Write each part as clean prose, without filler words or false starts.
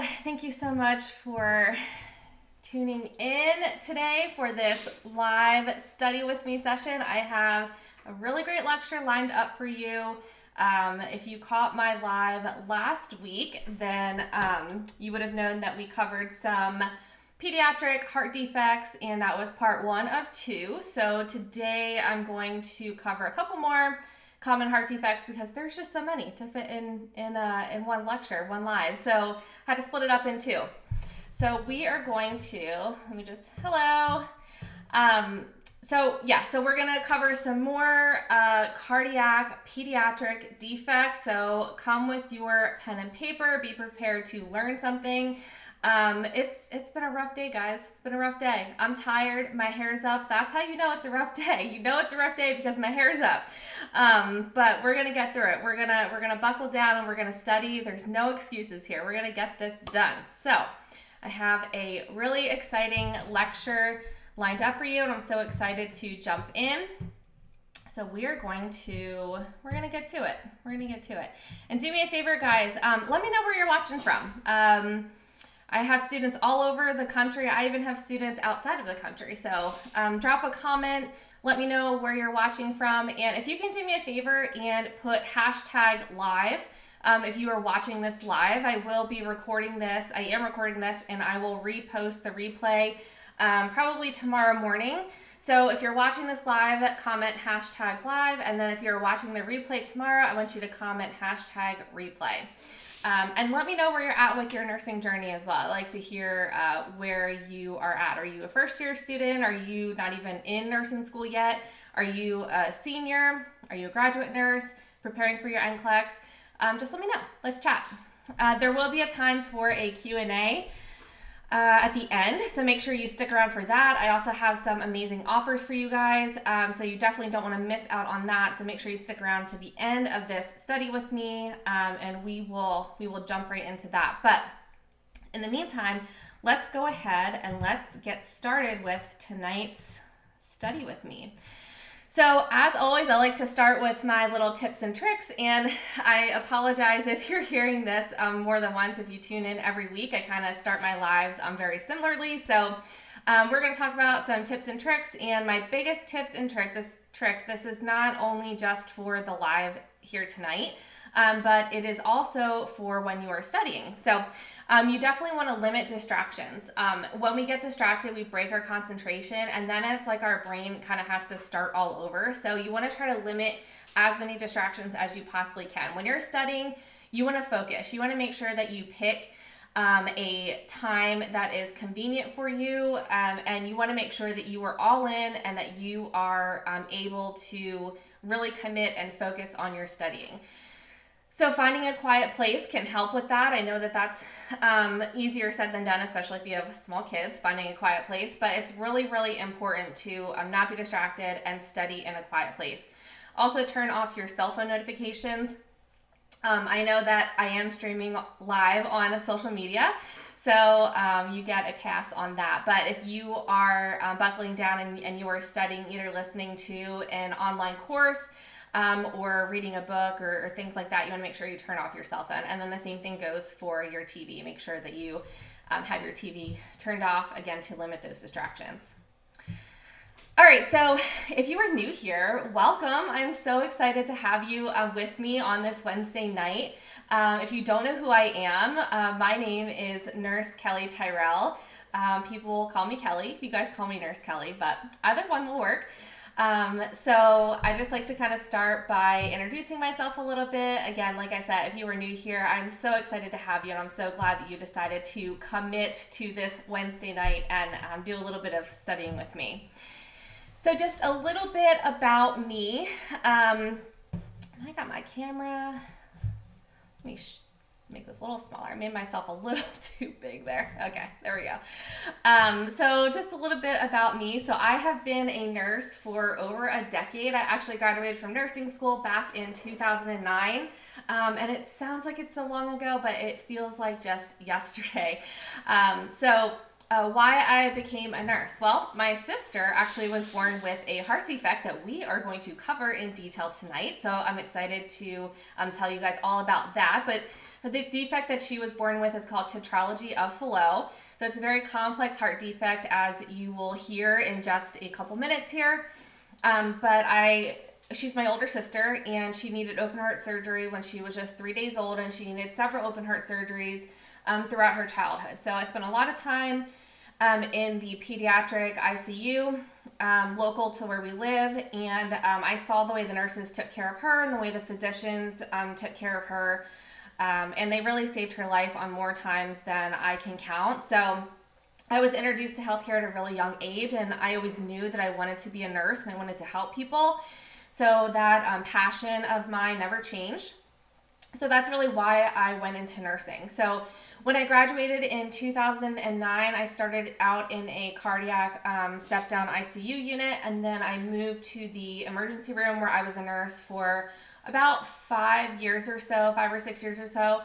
Thank you so much for tuning in today for this live study with me session. I have a really great lecture lined up for you. If you caught my live last week, then you would have known that we covered some pediatric heart defects, and that was part 1 of 2. So today I'm going to cover a couple more common heart defects because there's just so many to fit in one lecture, one live. So I had to split it up in 2. So we are going to, hello. So we're going to cover some more cardiac pediatric defects. So come with your pen and paper, be prepared to learn something. It's been a rough day, guys. It's been a rough day. I'm tired. My hair's up. That's how you know it's a rough day. You know it's a rough day because my hair's up. But we're gonna get through it. We're gonna buckle down and we're gonna study. There's no excuses here. We're gonna get this done. So I have a really exciting lecture lined up for you, and I'm so excited to jump in. So we're gonna get to it. We're gonna get to it. And do me a favor, guys. Let me know where you're watching from. I have students all over the country. I even have students outside of the country. So drop a comment. Let me know where you're watching from. And if you can do me a favor and put #live. If you are watching this live, I will be recording this. I am recording this, and I will repost the replay probably tomorrow morning. So if you're watching this live, comment #live. And then if you're watching the replay tomorrow, I want you to comment #replay. And let me know where you're at with your nursing journey as well. I like to hear where you are at. Are you a first-year student? Are you not even in nursing school yet? Are you a senior? Are you a graduate nurse preparing for your NCLEX? Just let me know. Let's chat. There will be a time for a Q&A at the end, so make sure you stick around for that. I also have some amazing offers for you guys, so you definitely don't want to miss out on that. So make sure you stick around to the end of this study with me, and we will jump right into that. But in the meantime, let's go ahead and let's get started with tonight's study with me. So as always, I like to start with my little tips and tricks, and I apologize if you're hearing this more than once. If you tune in every week, I kind of start my lives very similarly. So we're going to talk about some tips and tricks, and my biggest tips and this is not only just for the live here tonight, but it is also for when you are studying. So you definitely want to limit distractions. When we get distracted, we break our concentration, and then it's like our brain kind of has to start all over. So you want to try to limit as many distractions as you possibly can. When you're studying, you want to focus. You want to make sure that you pick a time that is convenient for you, and you want to make sure that you are all in and that you are able to really commit and focus on your studying. So finding a quiet place can help with that. I know that that's easier said than done, especially if you have small kids, finding a quiet place. But it's really, really important to not be distracted and study in a quiet place. Also, turn off your cell phone notifications. I know that I am streaming live on social media, so you get a pass on that. But if you are buckling down and you are studying, either listening to an online course, or reading a book or things like that, you want to make sure you turn off your cell phone. And then the same thing goes for your TV. Make sure that you have your TV turned off, again, to limit those distractions. All right, so if you are new here, welcome. I'm so excited to have you with me on this Wednesday night. If you don't know who I am, my name is Nurse Kelly Tyrrell. People call me Kelly. You guys call me Nurse Kelly, but either one will work. So I just like to kind of start by introducing myself a little bit. Again, like I said, if you were new here, I'm so excited to have you, and I'm so glad that you decided to commit to this Wednesday night and do a little bit of studying with me. So just a little bit about me. I got my camera. Let me make this a little smaller. I made myself a little too big there. Okay, there we go. So just a little bit about me. So I have been a nurse for over a decade. I actually graduated from nursing school back in 2009. And it sounds like it's so long ago, but it feels like just yesterday. So why I became a nurse. Well, my sister actually was born with a heart defect that we are going to cover in detail tonight. So I'm excited to tell you guys all about that. But the defect that she was born with is called Tetralogy of Flow. So it's a very complex heart defect, as you will hear in just a couple minutes here. She's my older sister, and she needed open heart surgery when she was just 3 days old, and she needed several open heart surgeries throughout her childhood. So I spent a lot of time in the pediatric ICU, local to where we live, and I saw the way the nurses took care of her and the way the physicians took care of her, and they really saved her life on more times than I can count. So I was introduced to healthcare at a really young age, and I always knew that I wanted to be a nurse and I wanted to help people. So that passion of mine never changed. So that's really why I went into nursing. So when I graduated in 2009, I started out in a cardiac step-down ICU unit, and then I moved to the emergency room where I was a nurse for about 5 years or so, 5 or 6 years or so.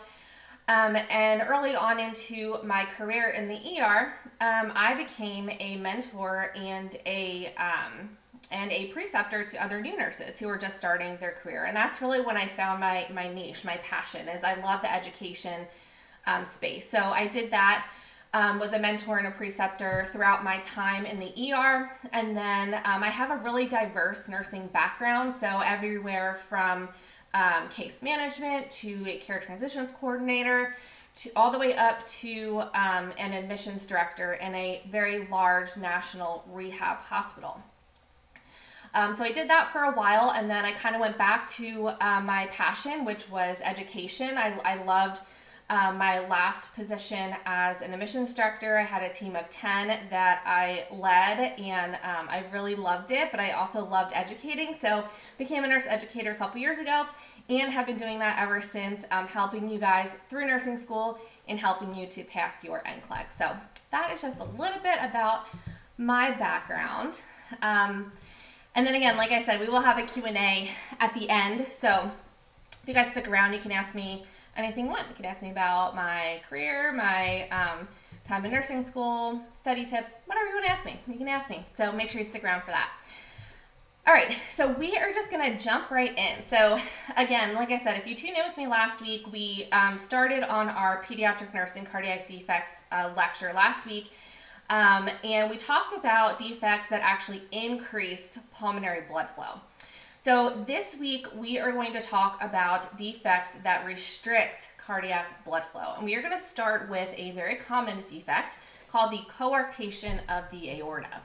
And early on into my career in the ER, I became a mentor and a preceptor to other new nurses who were just starting their career. And that's really when I found my niche, my passion, is I love the education space. So I did that, was a mentor and a preceptor throughout my time in the ER. And then I have a really diverse nursing background. So everywhere from case management to a care transitions coordinator, to all the way up to an admissions director in a very large national rehab hospital. So I did that for a while, and then I kind of went back to my passion, which was education. I loved my last position as an admissions director. I had a team of 10 that I led, and I really loved it, but I also loved educating. So became a nurse educator a couple years ago, and have been doing that ever since, helping you guys through nursing school and helping you to pass your NCLEX. So that is just a little bit about my background. And then again, like I said, we will have a Q&A at the end. So if you guys stick around, you can ask me anything you want. You can ask me about my career, my time in nursing school, study tips, whatever you want to ask me, you can ask me. So make sure you stick around for that. All right, so we are just going to jump right in. So again, like I said, if you tuned in with me last week, we started on our pediatric nursing cardiac defects lecture last week. And we talked about defects that actually increased pulmonary blood flow. So this week we are going to talk about defects that restrict cardiac blood flow. And we are going to start with a very common defect called the coarctation of the aorta.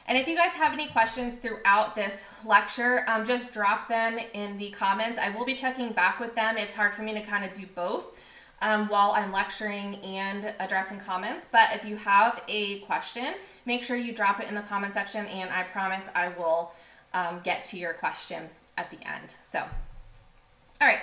And if you guys have any questions throughout this lecture, just drop them in the comments. I will be checking back with them. It's hard for me to kind of do both while I'm lecturing and addressing comments. But if you have a question, make sure you drop it in the comment section, and I promise I will get to your question at the end. So, all right.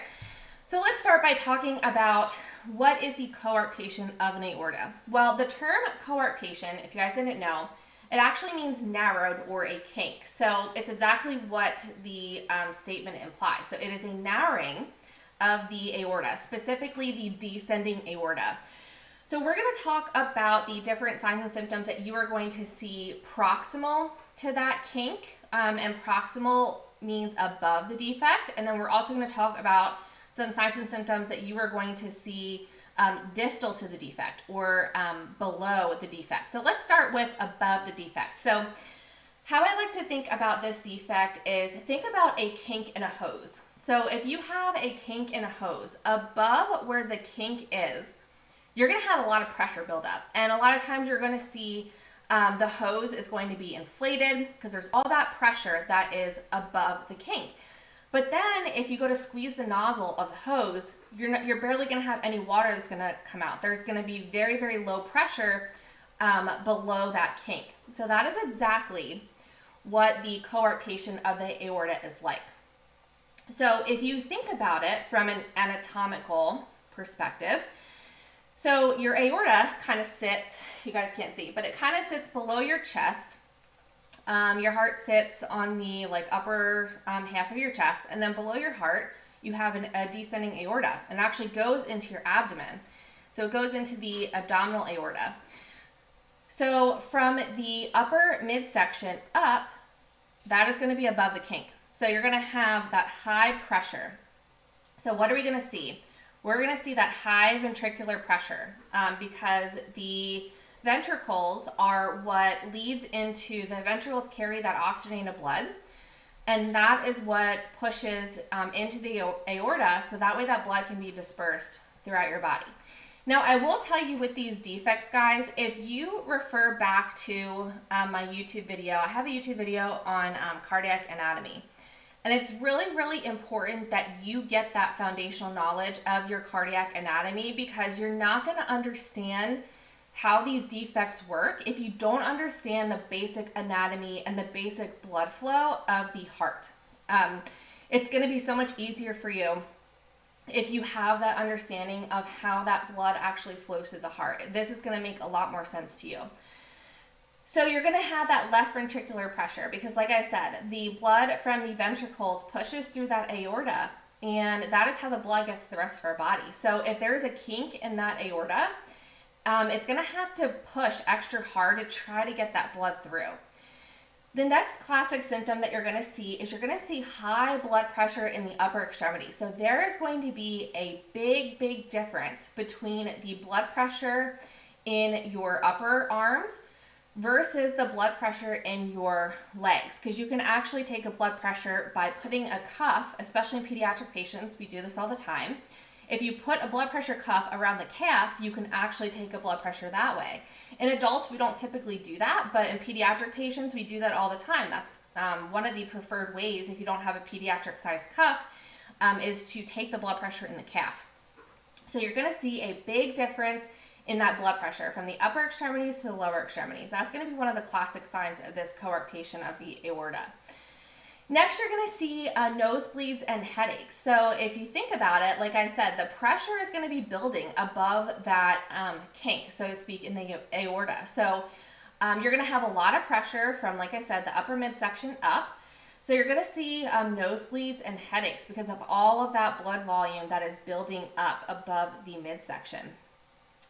So let's start by talking about what is the coarctation of an aorta. Well, the term coarctation, if you guys didn't know, it actually means narrowed or a kink. So it's exactly what the statement implies. So it is a narrowing of the aorta, specifically the descending aorta. So we're going to talk about the different signs and symptoms that you are going to see proximal to that kink, and proximal means above the defect. And then we're also going to talk about some signs and symptoms that you are going to see distal to the defect, or below the defect. So let's start with above the defect. So how I like to think about this defect is, think about a kink in a hose. So if you have a kink in a hose, above where the kink is, you're going to have a lot of pressure build up. And a lot of times you're going to see the hose is going to be inflated because there's all that pressure that is above the kink. But then if you go to squeeze the nozzle of the hose, you're barely going to have any water that's going to come out. There's going to be very, very low pressure below that kink. So that is exactly what the coarctation of the aorta is like. So if you think about it from an anatomical perspective, so your aorta kind of sits, you guys can't see, but it kind of sits below your chest. Your heart sits on the upper half of your chest, and then below your heart, you have a descending aorta, and it actually goes into your abdomen. So it goes into the abdominal aorta. So from the upper midsection up, that is going to be above the kink. So you're going to have that high pressure. So what are we going to see? We're going to see that high ventricular pressure because the ventricles are what leads into, the ventricles carry that oxygenated blood, and that is what pushes into the aorta, so that way that blood can be dispersed throughout your body. Now, I will tell you with these defects, guys, if you refer back to my YouTube video, I have a YouTube video on cardiac anatomy. And it's really, really important that you get that foundational knowledge of your cardiac anatomy, because you're not going to understand how these defects work if you don't understand the basic anatomy and the basic blood flow of the heart. It's going to be so much easier for you if you have that understanding of how that blood actually flows through the heart. This is going to make a lot more sense to you. So you're going to have that left ventricular pressure because, like I said, the blood from the ventricles pushes through that aorta, and that is how the blood gets to the rest of our body. So if there's a kink in that aorta, it's going to have to push extra hard to try to get that blood through. The next classic symptom that you're going to see is you're going to see high blood pressure in the upper extremity. So there is going to be a big, big difference between the blood pressure in your upper arms versus the blood pressure in your legs, because you can actually take a blood pressure by putting a cuff, especially in pediatric patients. We do this all the time. If you put a blood pressure cuff around the calf, you can actually take a blood pressure that way. In adults, we don't typically do that, but in pediatric patients, we do that all the time. That's one of the preferred ways, if you don't have a pediatric size cuff, is to take the blood pressure in the calf. So you're going to see a big difference in that blood pressure from the upper extremities to the lower extremities. That's going to be one of the classic signs of this coarctation of the aorta. Next, you're going to see nosebleeds and headaches. So if you think about it, like I said, the pressure is going to be building above that kink, so to speak, in the aorta. So you're going to have a lot of pressure from, like I said, the upper midsection up. So you're going to see nosebleeds and headaches because of all of that blood volume that is building up above the midsection.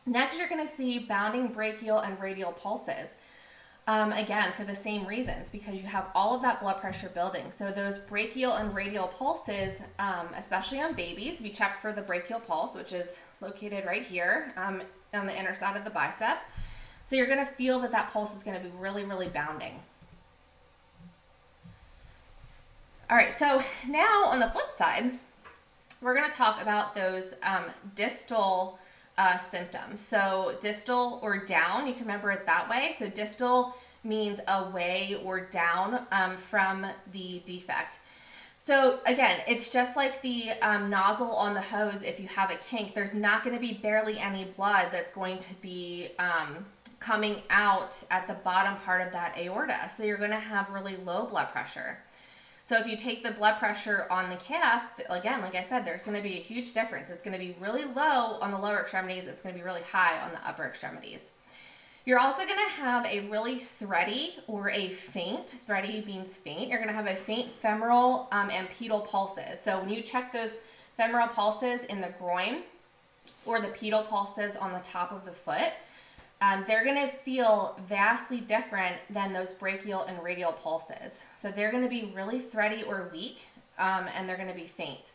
Next, you're going to see bounding brachial and radial pulses. Again, for the same reasons, because you have all of that blood pressure building. So those brachial and radial pulses, especially on babies, we check for the brachial pulse, which is located right here on the inner side of the bicep. So you're going to feel that that pulse is going to be really, really bounding. All right, so now on the flip side, we're going to talk about those distal symptoms. So distal or down, you can remember it that way. So distal means away or down from the defect. So again, it's just like the nozzle on the hose. If you have a kink, there's not going to be barely any blood that's going to be coming out at the bottom part of that aorta. So you're going to have really low blood pressure. So if you take the blood pressure on the calf, again, like I said, there's going to be a huge difference. It's going to be really low on the lower extremities. It's going to be really high on the upper extremities. You're also going to have a really thready or a faint, thready means faint. You're going to have a faint femoral and pedal pulses. So when you check those femoral pulses in the groin or the pedal pulses on the top of the foot, they're going to feel vastly different than those brachial and radial pulses. So they're going to be really thready or weak, and they're going to be faint.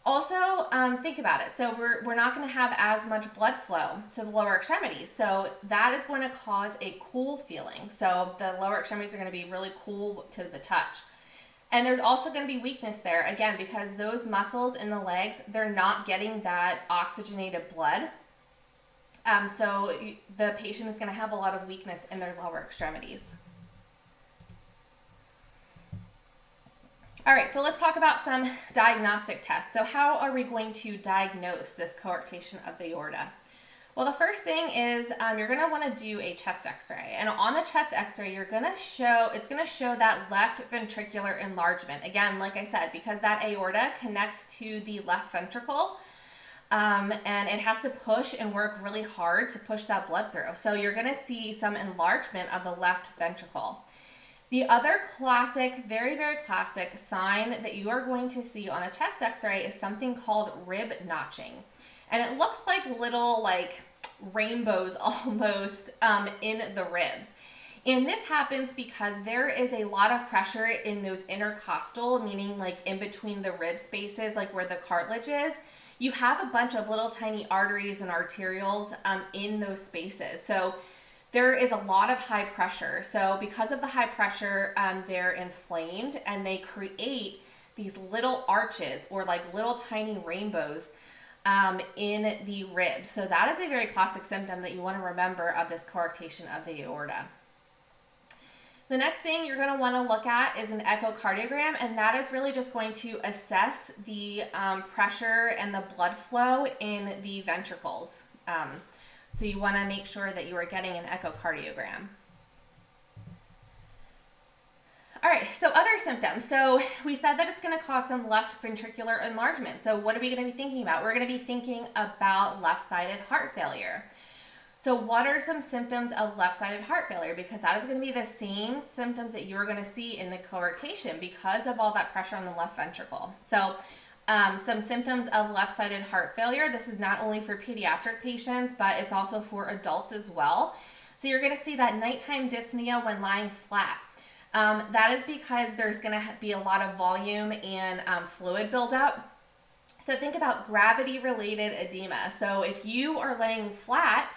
Also, think about it. So we're not going to have as much blood flow to the lower extremities. So that is going to cause a cool feeling. So the lower extremities are going to be really cool to the touch. And there's also going to be weakness there, again, because those muscles in the legs, they're not getting that oxygenated blood. So the patient is going to have a lot of weakness in their lower extremities. All right, so let's talk about some diagnostic tests. So how are we going to diagnose this coarctation of the aorta? Well, the first thing is you're going to want to do a chest x-ray. And on the chest x-ray, it's going to show that left ventricular enlargement. Again, like I said, because that aorta connects to the left ventricle, and it has to push and work really hard to push that blood through. So you're going to see some enlargement of the left ventricle. The other classic, very, very classic sign that you are going to see on a chest x-ray is something called rib notching. and it looks like little like rainbows almost in the ribs. And this happens because there is a lot of pressure in those intercostal, meaning like in between the rib spaces, like where the cartilage is. You have a bunch of little tiny arteries and arterioles in those spaces. So there is a lot of high pressure. So because of the high pressure, they're inflamed and they create these little arches or like little tiny rainbows in the ribs. So that is a very classic symptom that you want to remember of this coarctation of the aorta. The next thing you're going to want to look at is an echocardiogram, and that is really just going to assess the pressure and the blood flow in the ventricles. So you want to make sure that you are getting an echocardiogram. All right, so other symptoms. So we said that it's going to cause some left ventricular enlargement. So what are we going to be thinking about? We're going to be thinking about left-sided heart failure. So what are some symptoms of left-sided heart failure? Because that is going to be the same symptoms that you're going to see in the coarctation because of all that pressure on the left ventricle. So some symptoms of left-sided heart failure. This is not only for pediatric patients, but it's also for adults as well. So you're going to see that nighttime dyspnea when lying flat. That is because there's going to be a lot of volume and fluid buildup. So think about gravity-related edema. So if you are laying flat,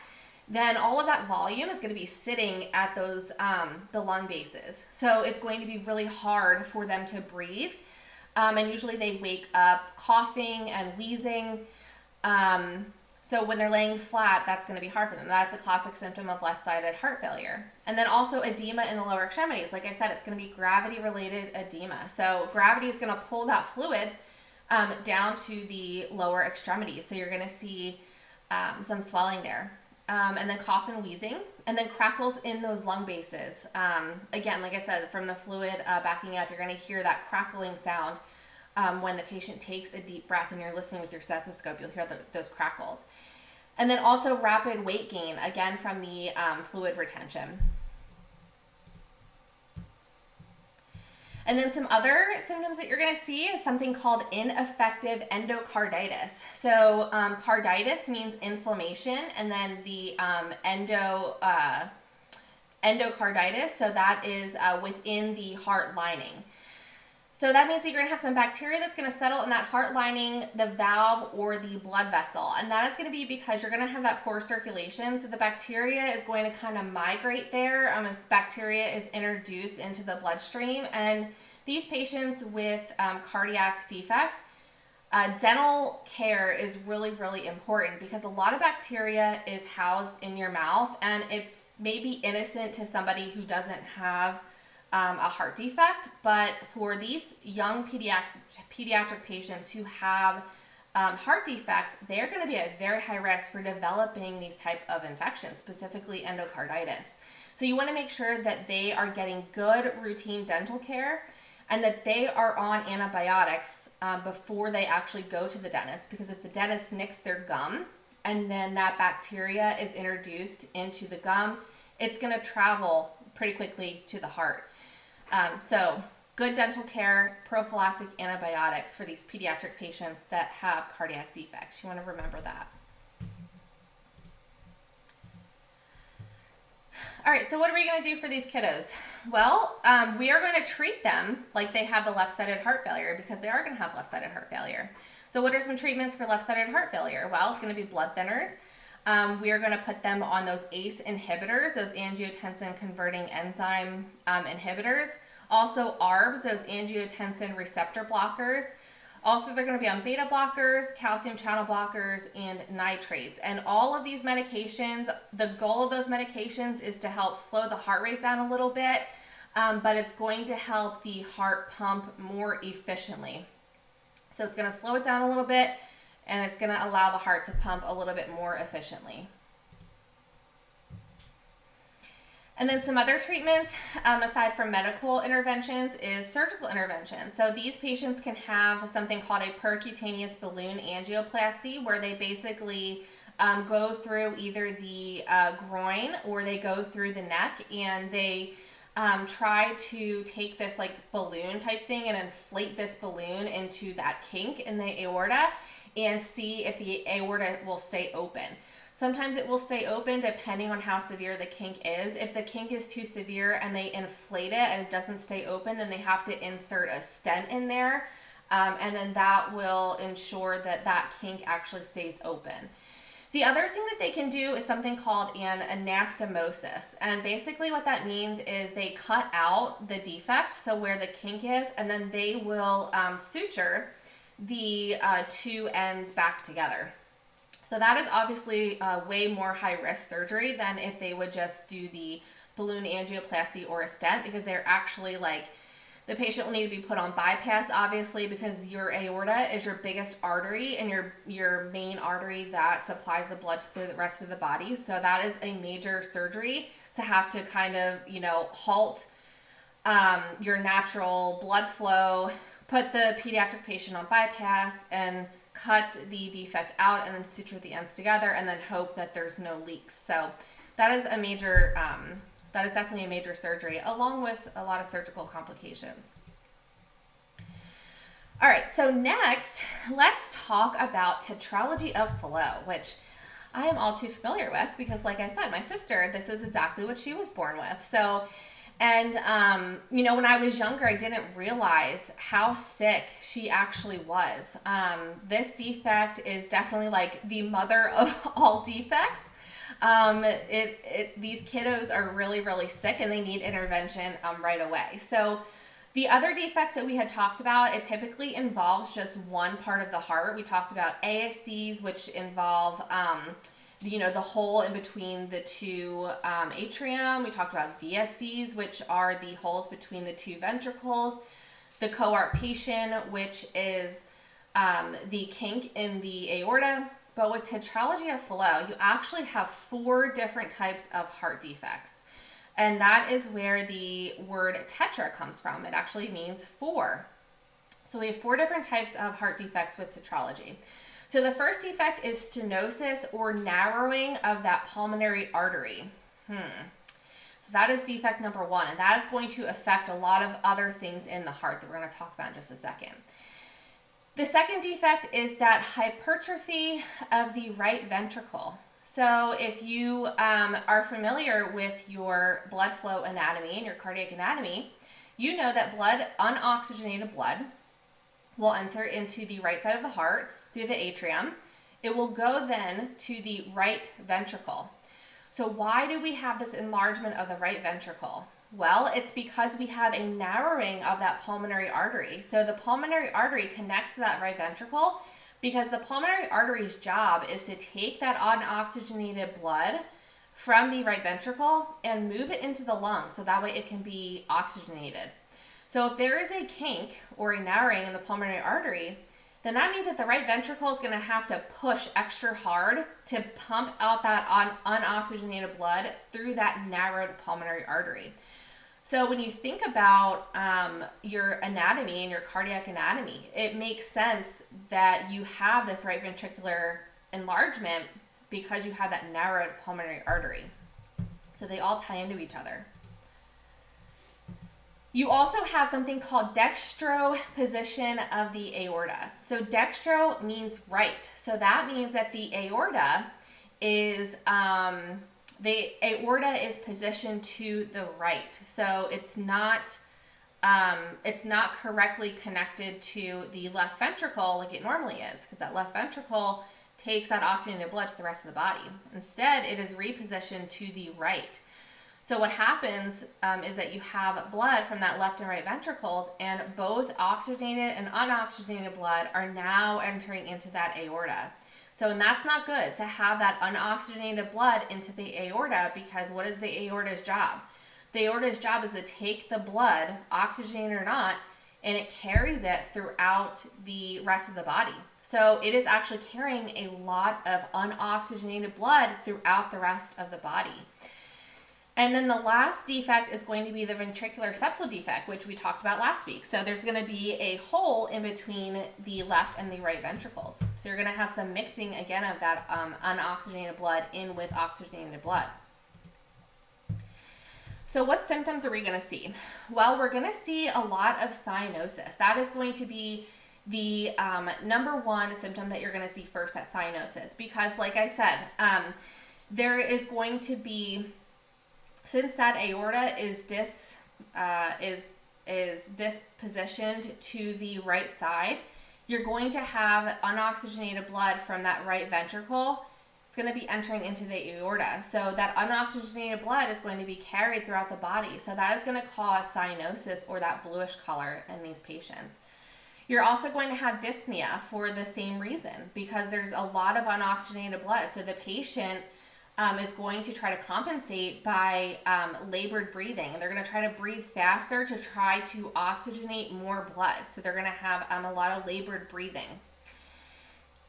then all of that volume is going to be sitting at those the lung bases. So it's going to be really hard for them to breathe. And usually they wake up coughing and wheezing. So when they're laying flat, that's going to be hard for them. That's a classic symptom of left-sided heart failure. And then also edema in the lower extremities. Like I said, it's going to be gravity-related edema. So gravity is going to pull that fluid down to the lower extremities. So you're going to see some swelling there. And then cough and wheezing, and then crackles in those lung bases. Again, like I said, from the fluid backing up, you're going to hear that crackling sound when the patient takes a deep breath and you're listening with your stethoscope. You'll hear those crackles. And then also rapid weight gain, again, from the fluid retention. And then some other symptoms that you're going to see is something called ineffective endocarditis. So carditis means inflammation, and then the endocarditis, so that is within the heart lining. So that means that you're going to have some bacteria that's going to settle in that heart lining, the valve, or the blood vessel. And that is going to be because you're going to have that poor circulation. So the bacteria is going to kind of migrate there if bacteria is introduced into the bloodstream. And these patients with cardiac defects, dental care is really, really important because a lot of bacteria is housed in your mouth, and it's maybe innocent to somebody who doesn't have a heart defect, but for these young pediatric patients who have heart defects, they're going to be at very high risk for developing these type of infections, specifically endocarditis. So you want to make sure that they are getting good routine dental care and that they are on antibiotics before they actually go to the dentist, because if the dentist nicks their gum and then that bacteria is introduced into the gum, it's going to travel pretty quickly to the heart. So good dental care, prophylactic antibiotics for these pediatric patients that have cardiac defects. You want to remember that. All right, so what are we going to do for these kiddos? Well, we are going to treat them like they have the left-sided heart failure, because they are going to have left-sided heart failure. So what are some treatments for left-sided heart failure? Well, it's going to be blood thinners. We are going to put them on those ACE inhibitors, those angiotensin converting enzyme inhibitors. Also ARBs, those angiotensin receptor blockers. Also, they're going to be on beta blockers, calcium channel blockers, and nitrates. And all of these medications, the goal of those medications is to help slow the heart rate down a little bit, but it's going to help the heart pump more efficiently. So it's going to slow it down a little bit, and it's going to allow the heart to pump a little bit more efficiently. And then some other treatments, aside from medical interventions, is surgical intervention. So these patients can have something called a percutaneous balloon angioplasty, where they basically go through either the groin or they go through the neck, and they try to take this like balloon type thing and inflate this balloon into that kink in the aorta. and see if the aorta will stay open. Sometimes it will stay open depending on how severe the kink is. If the kink is too severe and they inflate it and it doesn't stay open, then they have to insert a stent in there. And then that will ensure that that kink actually stays open. The other thing that they can do is something called an anastomosis. And basically what that means is they cut out the defect, so where the kink is, and then they will suture the two ends back together. So that is obviously way more high risk surgery than if they would just do the balloon angioplasty or a stent, because they're actually like, the patient will need to be put on bypass, obviously, because your aorta is your biggest artery and your main artery that supplies the blood to the rest of the body. So that is a major surgery to have to kind of, halt your natural blood flow, put the pediatric patient on bypass, and cut the defect out, and then suture the ends together, and then hope that there's no leaks. So that is a major, that is definitely a major surgery, along with a lot of surgical complications. All right, so next, let's talk about Tetralogy of Flow, which I am all too familiar with because, like I said, my sister, this is exactly what she was born with. So, and, when I was younger, I didn't realize how sick she actually was. This defect is definitely like the mother of all defects. These kiddos are really, really sick and they need intervention right away. So the other defects that we had talked about, it typically involves just one part of the heart. We talked about ASCs, which involve, the hole in between the two atrium. We talked about VSDs, which are the holes between the two ventricles. The coartation, which is the kink in the aorta. But with Tetralogy of Flow, you actually have 4 different types of heart defects. And that is where the word tetra comes from. It actually means 4. So we have 4 different types of heart defects with tetralogy. So the first defect is stenosis, or narrowing of that pulmonary artery. So that is defect number 1, and that is going to affect a lot of other things in the heart that we're going to talk about in just a second. The second defect is that hypertrophy of the right ventricle. So if you are familiar with your blood flow anatomy and your cardiac anatomy, you know that unoxygenated blood, will enter into the right side of the heart through the atrium. It will go then to the right ventricle. So why do we have this enlargement of the right ventricle? Well, it's because we have a narrowing of that pulmonary artery. So the pulmonary artery connects to that right ventricle because the pulmonary artery's job is to take that unoxygenated blood from the right ventricle and move it into the lungs so that way it can be oxygenated. So if there is a kink or a narrowing in the pulmonary artery, then that means that the right ventricle is going to have to push extra hard to pump out that unoxygenated blood through that narrowed pulmonary artery. So when you think about your anatomy and your cardiac anatomy, it makes sense that you have this right ventricular enlargement because you have that narrowed pulmonary artery. So they all tie into each other. You also have something called dextro position of the aorta. So dextro means right. So that means that the aorta is positioned to the right. So it's not correctly connected to the left ventricle like it normally is, because that left ventricle takes that oxygenated blood to the rest of the body. Instead, it is repositioned to the right. So what happens is that you have blood from that left and right ventricles, and both oxygenated and unoxygenated blood are now entering into that aorta. So, and that's not good to have that unoxygenated blood into the aorta, because what is the aorta's job? The aorta's job is to take the blood, oxygenated or not, and it carries it throughout the rest of the body. So it is actually carrying a lot of unoxygenated blood throughout the rest of the body. And then the last defect is going to be the ventricular septal defect, which we talked about last week. So there's going to be a hole in between the left and the right ventricles. So you're going to have some mixing again of that unoxygenated blood in with oxygenated blood. So what symptoms are we going to see? Well, we're going to see a lot of cyanosis. That is going to be the number one symptom that you're going to see first at cyanosis, because like I said, there is going to be, since that aorta is dispositioned to the right side, you're going to have unoxygenated blood from that right ventricle. It's going to be entering into the aorta. So that unoxygenated blood is going to be carried throughout the body. So that is going to cause cyanosis, or that bluish color, in these patients. You're also going to have dyspnea for the same reason, because there's a lot of unoxygenated blood. So the patient is going to try to compensate by labored breathing. And they're going to try to breathe faster to try to oxygenate more blood. So they're going to have a lot of labored breathing.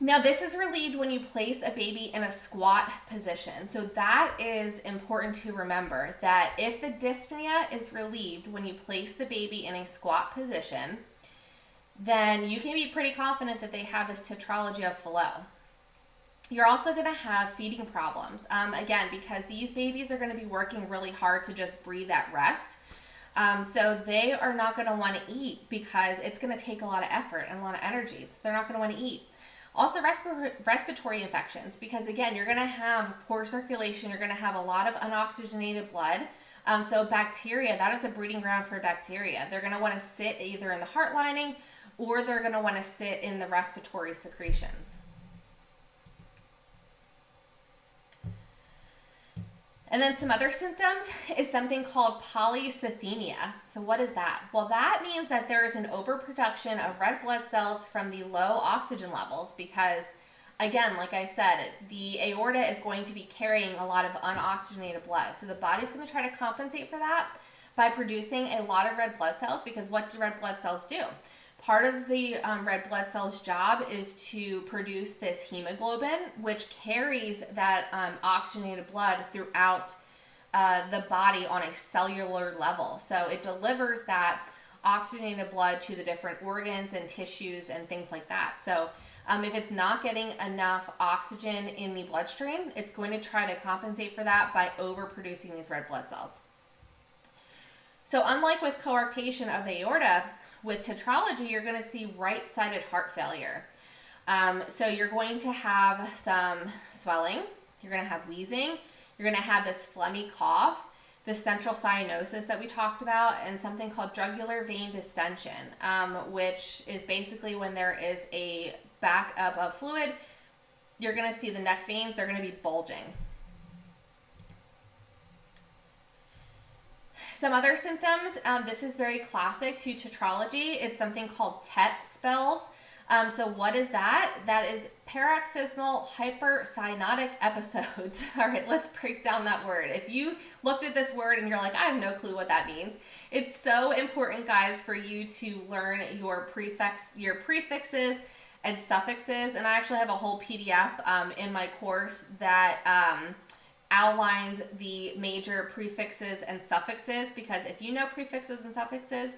Now, this is relieved when you place a baby in a squat position. So that is important to remember, that if the dyspnea is relieved when you place the baby in a squat position, then you can be pretty confident that they have this Tetralogy of Flow. You're also going to have feeding problems, again, because these babies are going to be working really hard to just breathe at rest. So they are not going to want to eat, because it's going to take a lot of effort and a lot of energy. So they're not going to want to eat. Also, respiratory infections, because again, you're going to have poor circulation. You're going to have a lot of unoxygenated blood. So bacteria, that is a breeding ground for bacteria. They're going to want to sit either in the heart lining, or they're going to want to sit in the respiratory secretions. And then some other symptoms is something called polycythemia. So what is that? Well, that means that there is an overproduction of red blood cells from the low oxygen levels, because, again, like I said, the aorta is going to be carrying a lot of unoxygenated blood. So the body's going to try to compensate for that by producing a lot of red blood cells, because what do red blood cells do? Part of the red blood cells' job is to produce this hemoglobin, which carries that oxygenated blood throughout the body on a cellular level. So it delivers that oxygenated blood to the different organs and tissues and things like that. So if it's not getting enough oxygen in the bloodstream, it's going to try to compensate for that by overproducing these red blood cells. So unlike with coarctation of the aorta, with tetralogy, you're going to see right-sided heart failure. So you're going to have some swelling, you're going to have wheezing, you're going to have this phlegmy cough, the central cyanosis that we talked about, and something called jugular vein distension, which is basically when there is a backup of fluid, you're going to see the neck veins, they're going to be bulging. Some other symptoms, this is very classic to tetralogy. It's something called Tet Spells. So what is that? That is paroxysmal hypercyanotic episodes. All right, let's break down that word. If you looked at this word and you're like, I have no clue what that means, it's so important, guys, for you to learn your prefixes and suffixes. And I actually have a whole PDF in my course that outlines the major prefixes and suffixes, because if you know prefixes and suffixes,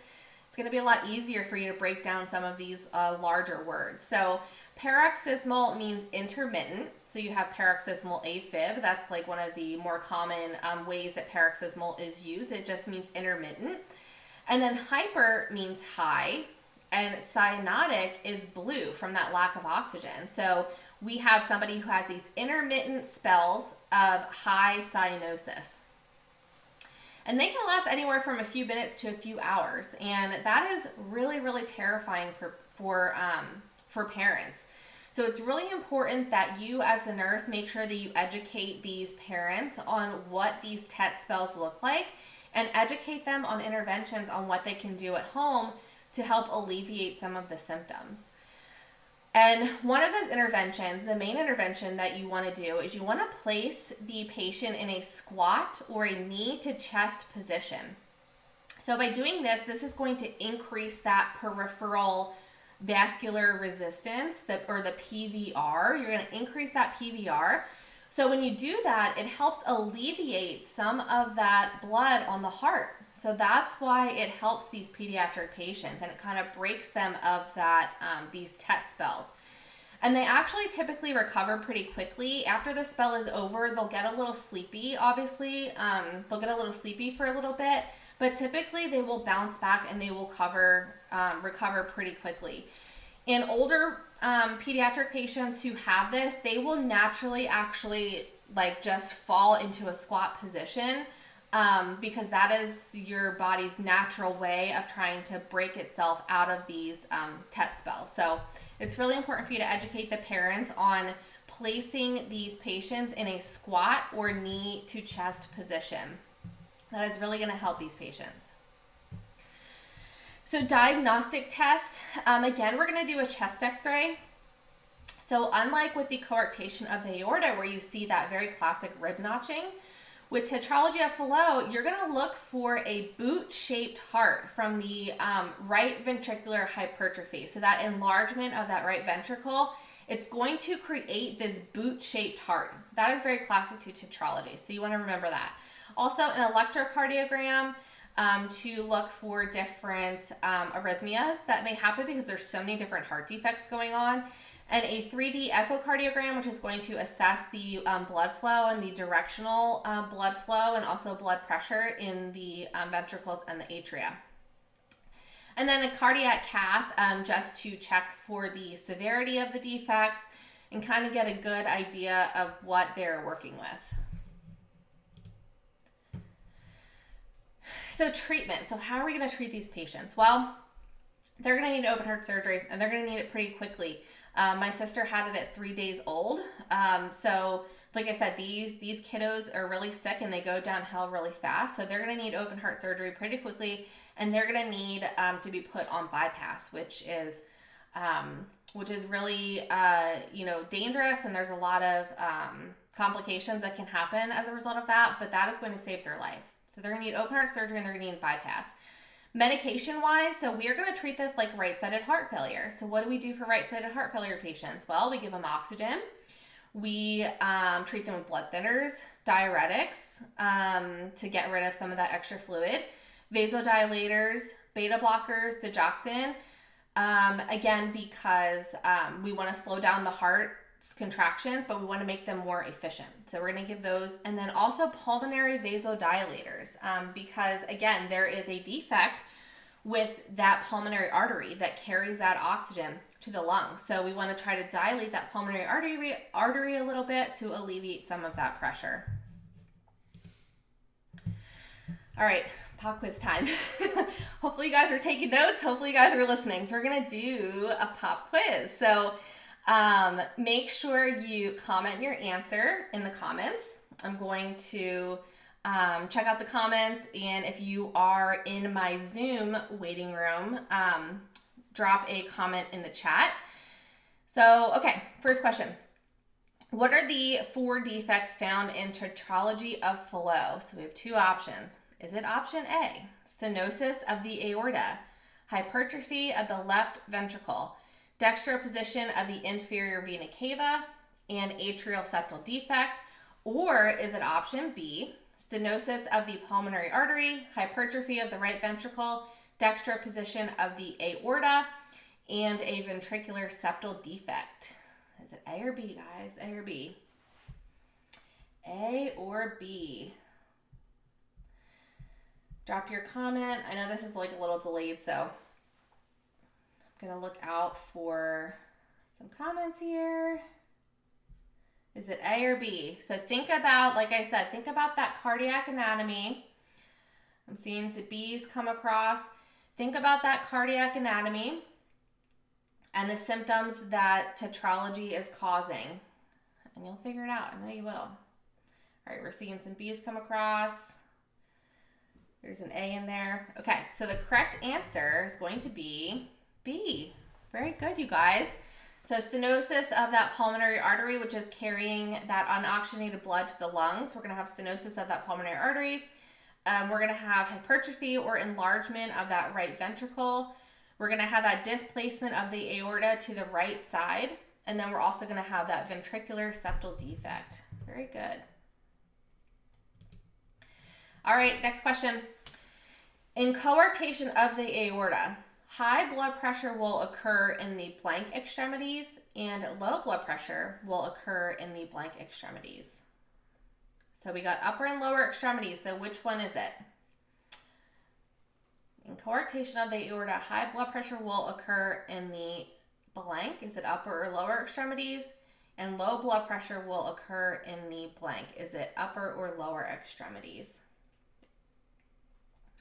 it's going to be a lot easier for you to break down some of these larger words. So paroxysmal means intermittent. So you have paroxysmal AFib. That's like one of the more common ways that paroxysmal is used. It just means intermittent. And then hyper means high, and cyanotic is blue from that lack of oxygen. So we have somebody who has these intermittent spells of high cyanosis. And they can last anywhere from a few minutes to a few hours. And that is really, really terrifying for parents. So it's really important that you as the nurse make sure that you educate these parents on what these Tet spells look like, and educate them on interventions on what they can do at home to help alleviate some of the symptoms. And one of those interventions, the main intervention that you want to do, is you want to place the patient in a squat or a knee to chest position. So by doing this, this is going to increase that peripheral vascular resistance, or the PVR. You're going to increase that PVR. So when you do that, it helps alleviate some of that blood on the heart. So that's why it helps these pediatric patients, and it kind of breaks them of that these Tet spells. And they actually typically recover pretty quickly. After the spell is over, they'll get a little sleepy, obviously. They'll get a little sleepy for a little bit, but typically they will bounce back and they will recover pretty quickly. In older pediatric patients who have this, they will naturally actually like just fall into a squat position because that is your body's natural way of trying to break itself out of these Tet Spells. So it's really important for you to educate the parents on placing these patients in a squat or knee to chest position. That is really going to help these patients. So diagnostic tests, again, we're going to do a chest x-ray. So unlike with the coartation of the aorta, where you see that very classic rib notching, with Tetralogy of Flow, you're going to look for a boot-shaped heart from the right ventricular hypertrophy. So that enlargement of that right ventricle, it's going to create this boot-shaped heart. That is very classic to tetralogy, so you want to remember that. Also, an electrocardiogram to look for different arrhythmias that may happen because there's so many different heart defects going on. And a 3D echocardiogram, which is going to assess the blood flow and the directional blood flow and also blood pressure in the ventricles and the atria. And then a cardiac cath just to check for the severity of the defects and kind of get a good idea of what they're working with. So treatment. So how are we going to treat these patients? Well, they're going to need open heart surgery and they're going to need it pretty quickly. My sister had it at 3 days old. So like I said, these kiddos are really sick and they go downhill really fast. So they're going to need open heart surgery pretty quickly, and they're going to need to be put on bypass, which is really dangerous, and there's a lot of complications that can happen as a result of that. But that is going to save their life. So they're going to need open heart surgery and they're going to need bypass. Medication-wise, so we're going to treat this like right-sided heart failure. So what do we do for right-sided heart failure patients? Well, we give them oxygen. We treat them with blood thinners, diuretics to get rid of some of that extra fluid, vasodilators, beta blockers, digoxin, again, because we want to slow down the heart's contractions, but we want to make them more efficient. So we're going to give those. And then also pulmonary vasodilators because, again, there is a defect with that pulmonary artery that carries that oxygen to the lungs. So we want to try to dilate that pulmonary artery a little bit to alleviate some of that pressure. All right, pop quiz time. Hopefully you guys are taking notes. Hopefully you guys are listening. So we're going to do a pop quiz. So make sure you comment your answer in the comments. I'm going to check out the comments, and if you are in my Zoom waiting room, drop a comment in the chat. So, okay, first question. What are the 4 defects found in Tetralogy of Flow? So we have 2 options. Is it option A, stenosis of the aorta, hypertrophy of the left ventricle, Dextro position of the inferior vena cava, and atrial septal defect? Or is it option B, stenosis of the pulmonary artery, hypertrophy of the right ventricle, Dextro position of the aorta, and a ventricular septal defect? Is it A or B, guys? A or B? A or B? Drop your comment. I know this is like a little delayed, so I'm going to look out for some comments here. Is it A or B? So think about, like I said, think about that cardiac anatomy. I'm seeing some B's come across. Think about that cardiac anatomy and the symptoms that tetralogy is causing. And you'll figure it out. I know you will. All right, we're seeing some B's come across. There's an A in there. Okay, so the correct answer is going to be B. Very good, you guys. So stenosis of that pulmonary artery, which is carrying that unoxygenated blood to the lungs. We're going to have stenosis of that pulmonary artery. We're going to have hypertrophy or enlargement of that right ventricle. We're going to have that displacement of the aorta to the right side. And then we're also going to have that ventricular septal defect. Very good. All right, next question. In coartation of the aorta, high blood pressure will occur in the blank extremities and low blood pressure will occur in the blank extremities. So we got upper and lower extremities. So which one is it? In coartation of the aorta, high blood pressure will occur in the blank. Is it upper or lower extremities? And low blood pressure will occur in the blank. Is it upper or lower extremities?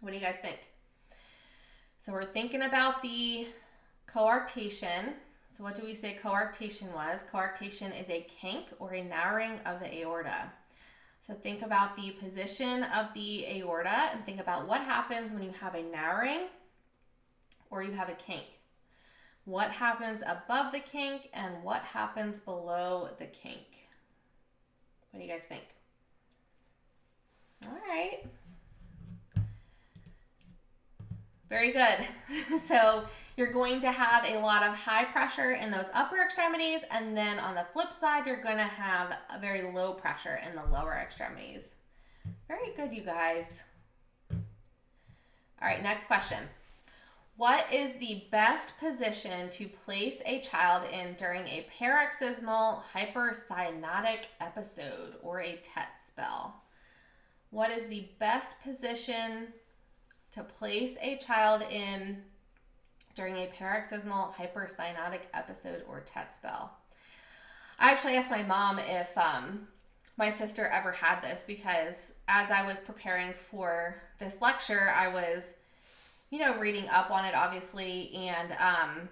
What do you guys think? So we're thinking about the coarctation. So what do we say coarctation was? Coarctation is a kink or a narrowing of the aorta. So think about the position of the aorta and think about what happens when you have a narrowing or you have a kink. What happens above the kink and what happens below the kink? What do you guys think? All right. Very good. So you're going to have a lot of high pressure in those upper extremities, and then on the flip side, you're going to have a very low pressure in the lower extremities. Very good, you guys. All right, next question. What is the best position to place a child in during a paroxysmal hypercyanotic episode or a Tet spell? What is the best position to place a child in during a paroxysmal hypercyanotic episode or Tet spell? I actually asked my mom if my sister ever had this, because as I was preparing for this lecture, I was, reading up on it, obviously, and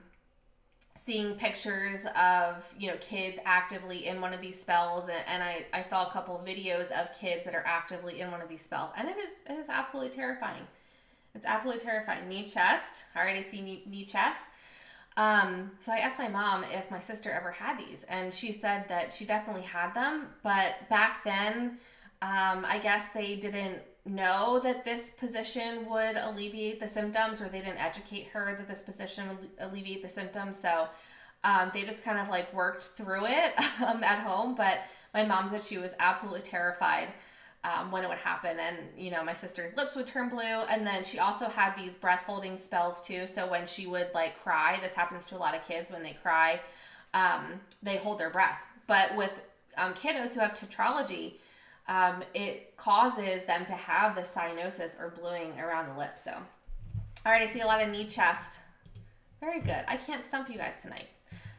seeing pictures of, kids actively in one of these spells. And I saw a couple videos of kids that are actively in one of these spells. And it is absolutely terrifying. It's absolutely terrifying. Knee, chest. All right, I see knee, chest. So I asked my mom if my sister ever had these, and she said that she definitely had them. But back then, I guess they didn't know that this position would alleviate the symptoms, or they didn't educate her that this position would alleviate the symptoms. So they just kind of like worked through it at home. But my mom said she was absolutely terrified when it would happen, and my sister's lips would turn blue. And then she also had these breath holding spells too. So when she would like cry, this happens to a lot of kids when they cry, they hold their breath. But with kiddos who have tetralogy, it causes them to have the cyanosis or bluing around the lip. So, all right, I see a lot of knee, chest. Very good. I can't stump you guys tonight.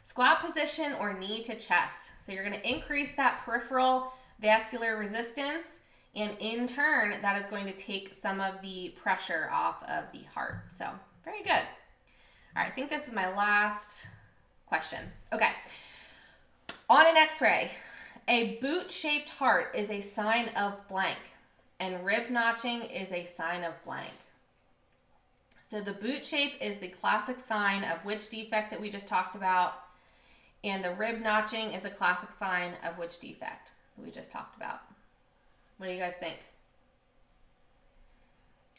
Squat position or knee to chest. So you're going to increase that peripheral vascular resistance, and in turn, that is going to take some of the pressure off of the heart. So very good. All right, I think this is my last question. Okay. On an x-ray, a boot-shaped heart is a sign of blank, and rib notching is a sign of blank. So the boot shape is the classic sign of which defect that we just talked about, and the rib notching is a classic sign of which defect we just talked about. What do you guys think?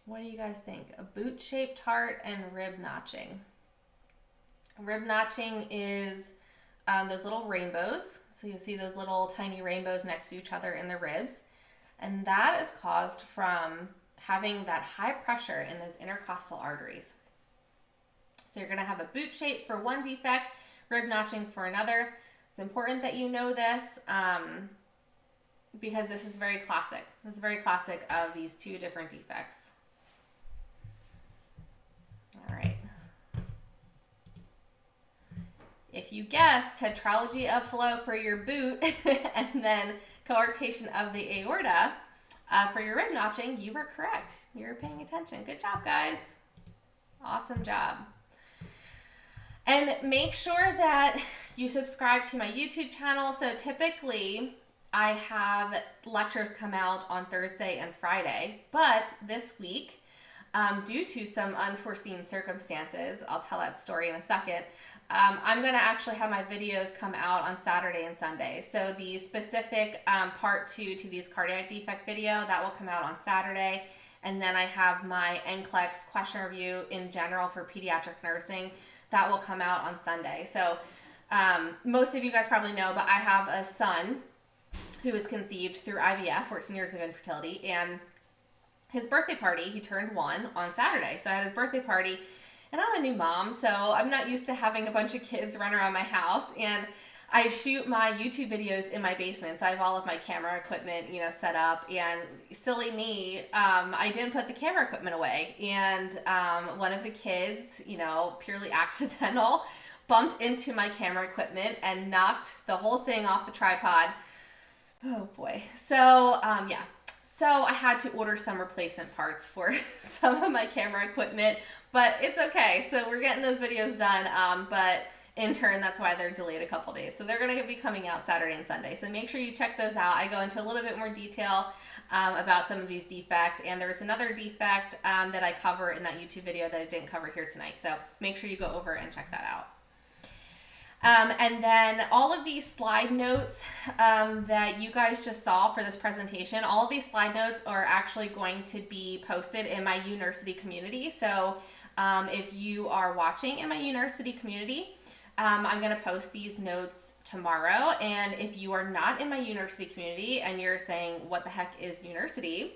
What do you guys think? A boot-shaped heart and rib notching. Rib notching is those little rainbows. So you'll see those little tiny rainbows next to each other in the ribs. And that is caused from having that high pressure in those intercostal arteries. So you're going to have a boot shape for one defect, rib notching for another. It's important that you know this because this is very classic. This is very classic of these two different defects. All right. If you guessed Tetralogy of Flow for your boot and then coarctation of the aorta for your rib notching, you were correct. You were paying attention. Good job, guys. Awesome job. And make sure that you subscribe to my YouTube channel. So typically I have lectures come out on Thursday and Friday, but this week, due to some unforeseen circumstances, I'll tell that story in a second, I'm going to actually have my videos come out on Saturday and Sunday. So the specific part 2 to these cardiac defect video, that will come out on Saturday. And then I have my NCLEX question review in general for pediatric nursing. That will come out on Sunday. So most of you guys probably know, but I have a son who was conceived through IVF, 14 years of infertility, and his birthday party, he turned 1 on Saturday. So I had his birthday party, and I'm a new mom, so I'm not used to having a bunch of kids run around my house, and I shoot my YouTube videos in my basement, so I have all of my camera equipment, set up, and silly me, I didn't put the camera equipment away, and one of the kids, purely accidental, bumped into my camera equipment and knocked the whole thing off the tripod. Oh boy. So yeah. So I had to order some replacement parts for some of my camera equipment, but it's okay. So we're getting those videos done, but in turn, that's why they're delayed a couple days. So they're going to be coming out Saturday and Sunday. So make sure you check those out. I go into a little bit more detail about some of these defects, and there's another defect that I cover in that YouTube video that I didn't cover here tonight. So make sure you go over and check that out. And then all of these slide notes that you guys just saw for this presentation, all of these slide notes are actually going to be posted in my UNursity community. So if you are watching in my UNursity community, I'm going to post these notes tomorrow. And if you are not in my UNursity community and you're saying, what the heck is UNursity?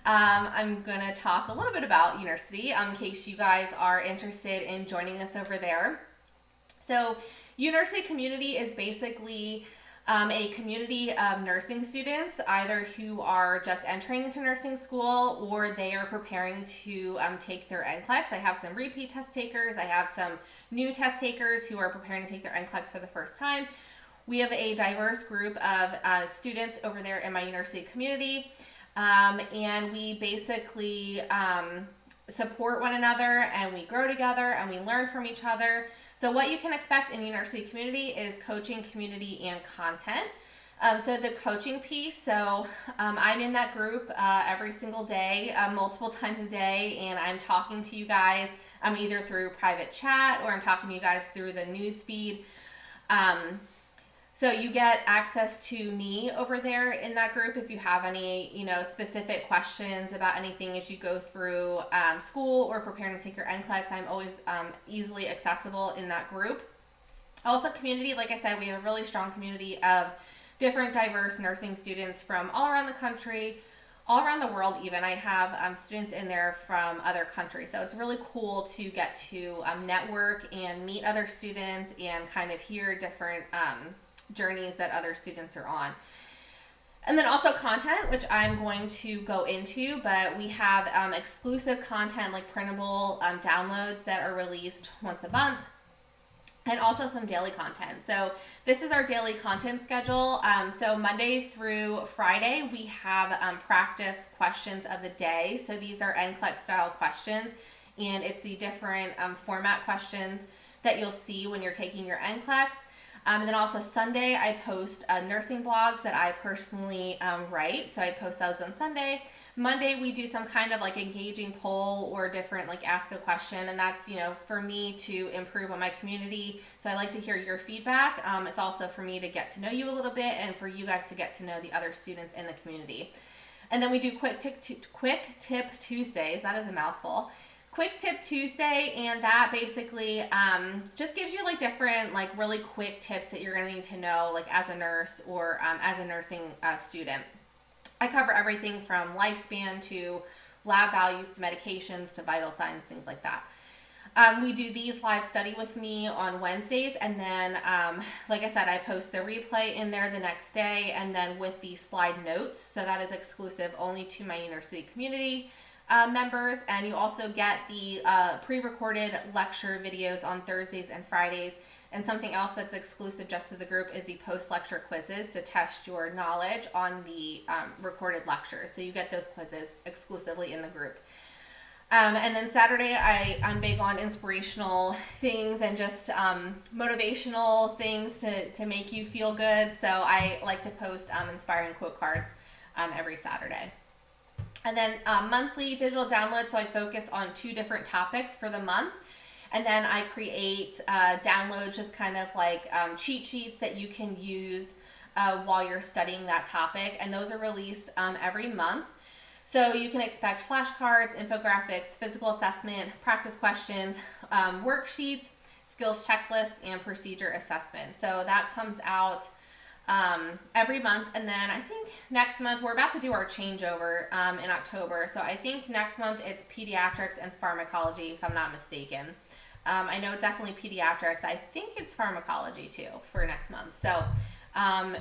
I'm going to talk a little bit about UNursity in case you guys are interested in joining us over there. So UNursity community is basically a community of nursing students, either who are just entering into nursing school or they are preparing to take their NCLEX. I have some repeat test takers. I have some new test takers who are preparing to take their NCLEX for the first time. We have a diverse group of students over there in my UNursity community, and we basically support one another, and we grow together, and we learn from each other. So what you can expect in UNursity community is coaching, community, and content. So the coaching piece, so I'm in that group every single day, multiple times a day, and I'm talking to you guys either through private chat or I'm talking to you guys through the news feed. So you get access to me over there in that group if you have any, specific questions about anything as you go through school or preparing to take your NCLEX. I'm always easily accessible in that group. Also community, like I said, we have a really strong community of different diverse nursing students from all around the country, all around the world even. I have students in there from other countries. So it's really cool to get to network and meet other students and kind of hear different journeys that other students are on. And then also content, which I'm going to go into, but we have exclusive content like printable downloads that are released once a month, and also some daily content. So this is our daily content schedule. So Monday through Friday, we have practice questions of the day. So these are NCLEX style questions, and it's the different format questions that you'll see when you're taking your NCLEX. And then also Sunday, I post nursing blogs that I personally write. So I post those on Sunday. Monday, we do some kind of like engaging poll or different like ask a question. And that's, for me to improve on my community. So I like to hear your feedback. It's also for me to get to know you a little bit and for you guys to get to know the other students in the community. And then we do quick tip Tuesdays. That is a mouthful. Quick Tip Tuesday, and that basically just gives you like different like really quick tips that you're going to need to know like as a nurse or as a nursing student. I cover everything from lifespan to lab values to medications to vital signs, things like that. We do these live study with me on Wednesdays, and then like I said, I post the replay in there the next day, and then with the slide notes, so that is exclusive only to my UNursity community members. And you also get the pre-recorded lecture videos on Thursdays and Fridays. And something else that's exclusive just to the group is the post-lecture quizzes to test your knowledge on the recorded lectures. So you get those quizzes exclusively in the group. And then Saturday, I'm big on inspirational things and just motivational things to make you feel good. So I like to post inspiring quote cards every Saturday. And then monthly digital downloads, so I focus on 2 different topics for the month. And then I create downloads, just kind of like cheat sheets that you can use while you're studying that topic. And those are released every month. So you can expect flashcards, infographics, physical assessment, practice questions, worksheets, skills checklist, and procedure assessment. So that comes out every month. And then I think next month we're about to do our changeover in October. So I think next month it's pediatrics and pharmacology, if I'm not mistaken. I know definitely pediatrics. I think it's pharmacology too for next month. So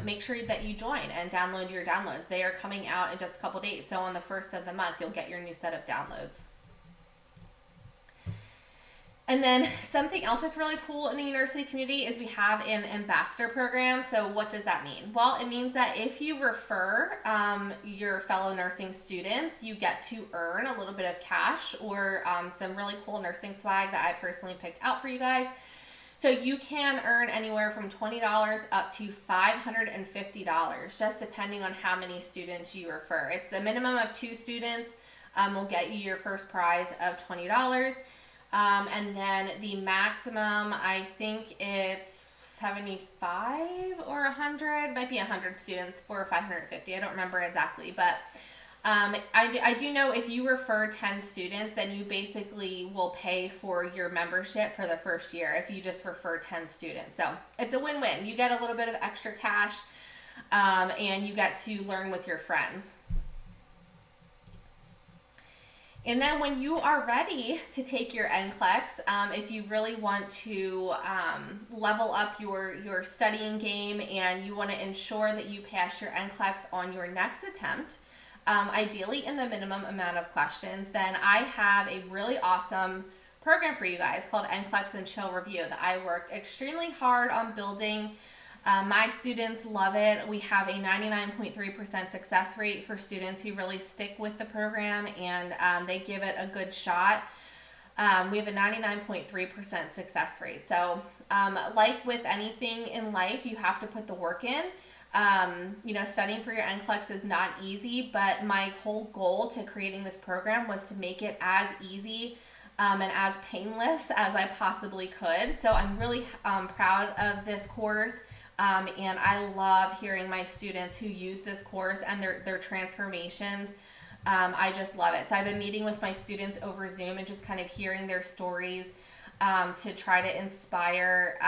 make sure that you join and download your downloads. They are coming out in just a couple days. So on the 1st of the month, you'll get your new set of downloads. And then something else that's really cool in the UNursity community is we have an ambassador program. So what does that mean? Well, it means that if you refer your fellow nursing students, you get to earn a little bit of cash or some really cool nursing swag that I personally picked out for you guys. So you can earn anywhere from $20 up to $550, just depending on how many students you refer. It's a minimum of 2 students will get you your first prize of $20. And then the maximum, I think it's 75 or 100, might be 100 students for 550. I don't remember exactly, but I do know if you refer 10 students, then you basically will pay for your membership for the first year if you just refer 10 students. So it's a win-win. You get a little bit of extra cash, and you get to learn with your friends. And then when you are ready to take your NCLEX, if you really want to level up your studying game and you want to ensure that you pass your NCLEX on your next attempt, ideally in the minimum amount of questions, then I have a really awesome program for you guys called NCLEX and Chill Review that I worked extremely hard on building. My students love it. We have a 99.3% success rate for students who really stick with the program and they give it a good shot. We have a 99.3% success rate. So like with anything in life, you have to put the work in. Studying for your NCLEX is not easy, but my whole goal to creating this program was to make it as easy and as painless as I possibly could. So I'm really proud of this course. And I love hearing my students who use this course and their transformations. I just love it. So I've been meeting with my students over Zoom and just kind of hearing their stories to try to inspire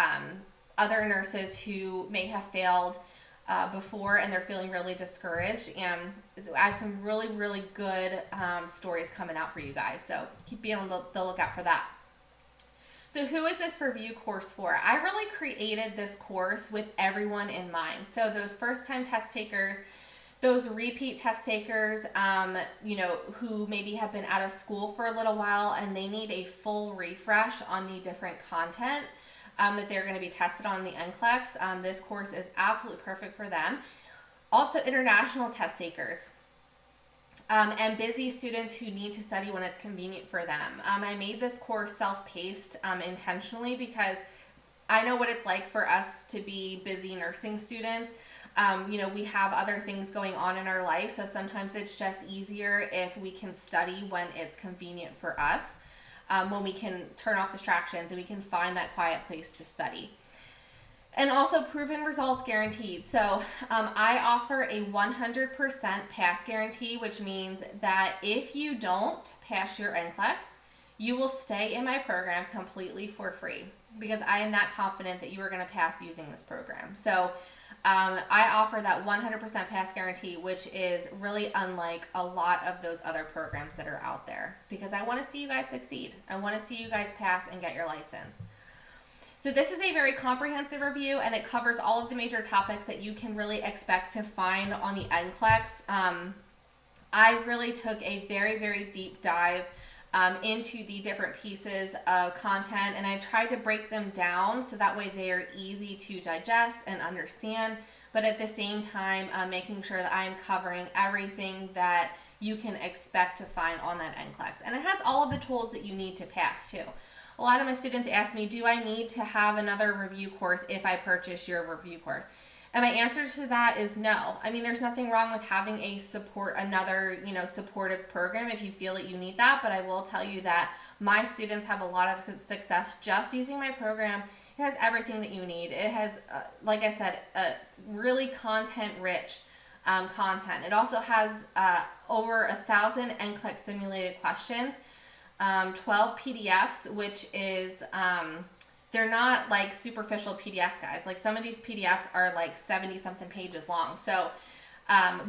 other nurses who may have failed before and they're feeling really discouraged. And I have some really, really good stories coming out for you guys. So keep being on the lookout for that. So who is this review course for? I really created this course with everyone in mind. So those first-time test takers, those repeat test takers, who maybe have been out of school for a little while and they need a full refresh on the different content that they're going to be tested on the NCLEX. This course is absolutely perfect for them. Also, international test takers. And busy students who need to study when it's convenient for them. I made this course self-paced intentionally because I know what it's like for us to be busy nursing students. We have other things going on in our life, so sometimes it's just easier if we can study when it's convenient for us, when we can turn off distractions and we can find that quiet place to study. And also proven results guaranteed. So I offer a 100% pass guarantee, which means that if you don't pass your NCLEX, you will stay in my program completely for free because I am that confident that you are going to pass using this program. So I offer that 100% pass guarantee, which is really unlike a lot of those other programs that are out there because I want to see you guys succeed. I want to see you guys pass and get your license. So this is a very comprehensive review and it covers all of the major topics that you can really expect to find on the NCLEX. I really took a very, very deep dive into the different pieces of content and I tried to break them down so that way they are easy to digest and understand, but at the same time making sure that I'm covering everything that you can expect to find on that NCLEX. And it has all of the tools that you need to pass too. A lot of my students ask me, do I need to have another review course if I purchase your review course? And my answer to that is no. I mean, there's nothing wrong with having another supportive program if you feel that you need that. But I will tell you that my students have a lot of success just using my program. It has everything that you need. It has, like I said, really content-rich content. It also has over 1,000 NCLEX simulated questions. 12 PDFs, which is, they're not like superficial PDFs, guys. Like some of these PDFs are like 70 something pages long. So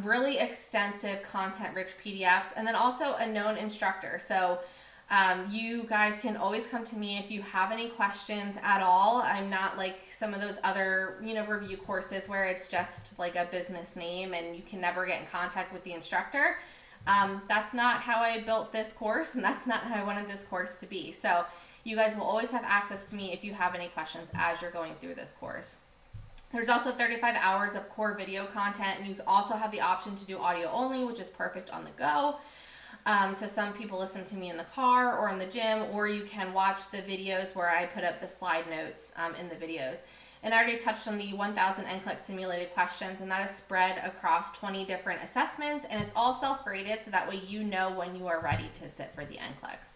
really extensive content-rich PDFs, and then also a known instructor. So you guys can always come to me if you have any questions at all. I'm not like some of those other, review courses where it's just like a business name and you can never get in contact with the instructor. That's not how I built this course and that's not how I wanted this course to be. So You guys will always have access to me if you have any questions as you're going through this course. There's also 35 hours of core video content, and you also have the option to do audio only, which is perfect on the go. So some people listen to me in the car or in the gym, or you can watch the videos where I put up the slide notes in the videos. And I already touched on the 1,000 NCLEX simulated questions, and that is spread across 20 different assessments, and it's all self-graded, so that way you know when you are ready to sit for the NCLEX.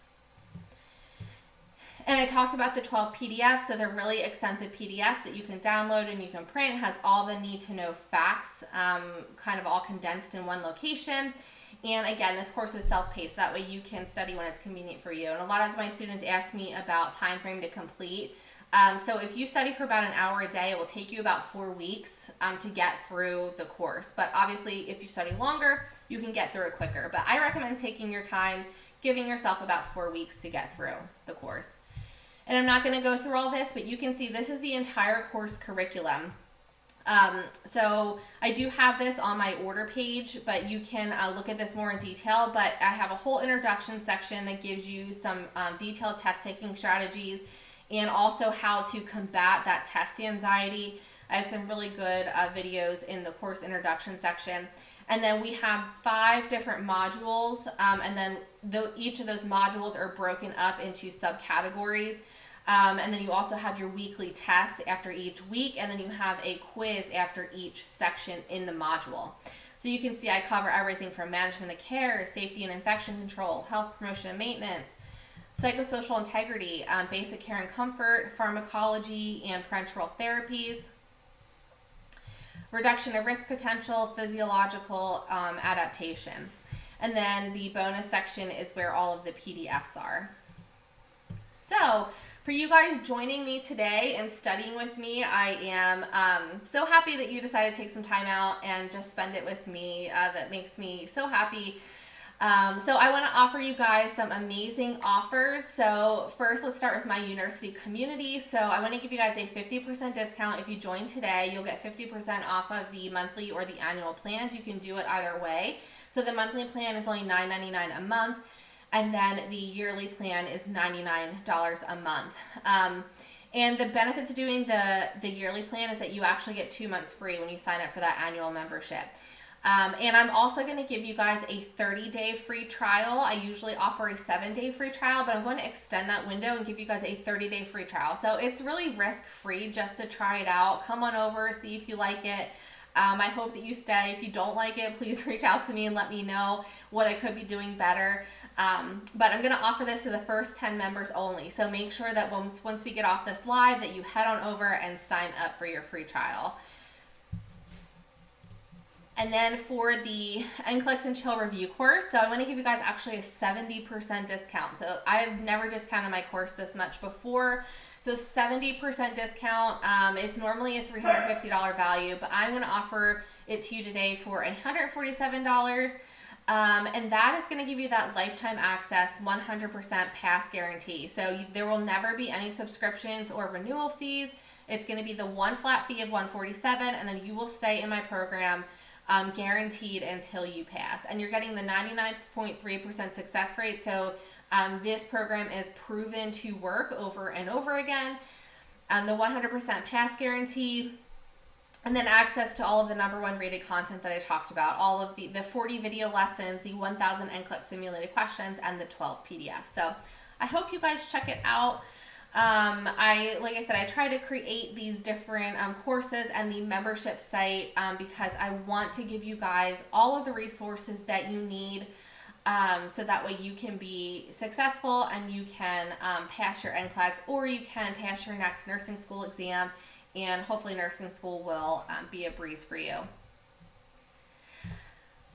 And I talked about the 12 PDFs, so they're really extensive PDFs that you can download and you can print. It has all the need-to-know facts, kind of all condensed in one location. And again, this course is self-paced, that way you can study when it's convenient for you. And a lot of my students ask me about time frame to complete. So if you study for about an hour a day, it will take you about 4 weeks to get through the course. But obviously, if you study longer, you can get through it quicker. But I recommend taking your time, giving yourself about 4 weeks to get through the course. And I'm not going to go through all this, but you can see this is the entire course curriculum. So I do have this on my order page, but you can look at this more in detail. But I have a whole introduction section that gives you some detailed test taking strategies, and also how to combat that test anxiety. I have some really good videos in the course introduction section. And then we have 5 different modules, and then each of those modules are broken up into subcategories. And then you also have your weekly tests after each week, and then you have a quiz after each section in the module. So you can see I cover everything from management of care, safety and infection control, health promotion and maintenance, psychosocial integrity, basic care and comfort, pharmacology and parenteral therapies, reduction of risk potential, physiological adaptation. And then the bonus section is where all of the PDFs are. So for you guys joining me today and studying with me, I am so happy that you decided to take some time out and just spend it with me. That makes me so happy. So I want to offer you guys some amazing offers. So first, let's start with my UNursity community. So I want to give you guys a 50% discount. If you join today, you'll get 50% off of the monthly or the annual plans. You can do it either way. So the monthly plan is only $9.99 a month, and then the yearly plan is $99 a month. And the benefit to doing the yearly plan is that you actually get 2 months free when you sign up for that annual membership. And I'm also going to give you guys a 30-day free trial. I usually offer a 7-day free trial, but I'm going to extend that window and give you guys a 30-day free trial. So it's really risk-free just to try it out. Come on over, see if you like it. I hope that you stay. If you don't like it, please reach out to me and let me know what I could be doing better. But I'm going to offer this to the first 10 members only. So make sure that once we get off this live that you head on over and sign up for your free trial. And then for the NCLEX and Chill review course, so I want to give you guys actually a 70% discount. So I've never discounted my course this much before. So 70% discount. It's normally a $350 value, but I'm going to offer it to you today for $147. And that is going to give you that lifetime access, 100% pass guarantee. So there will never be any subscriptions or renewal fees. It's going to be the one flat fee of $147, and then you will stay in my program guaranteed until you pass. And you're getting the 99.3% success rate. So this program is proven to work over and over again. The 100% pass guarantee, and then access to all of the #1 rated content that I talked about, all of the 40 video lessons, the 1,000 NCLEX simulated questions, and the 12 PDFs. So I hope you guys check it out. Like I said, I try to create these different courses and the membership site because I want to give you guys all of the resources that you need, so that way you can be successful and you can pass your NCLEX, or you can pass your next nursing school exam, and hopefully nursing school will be a breeze for you.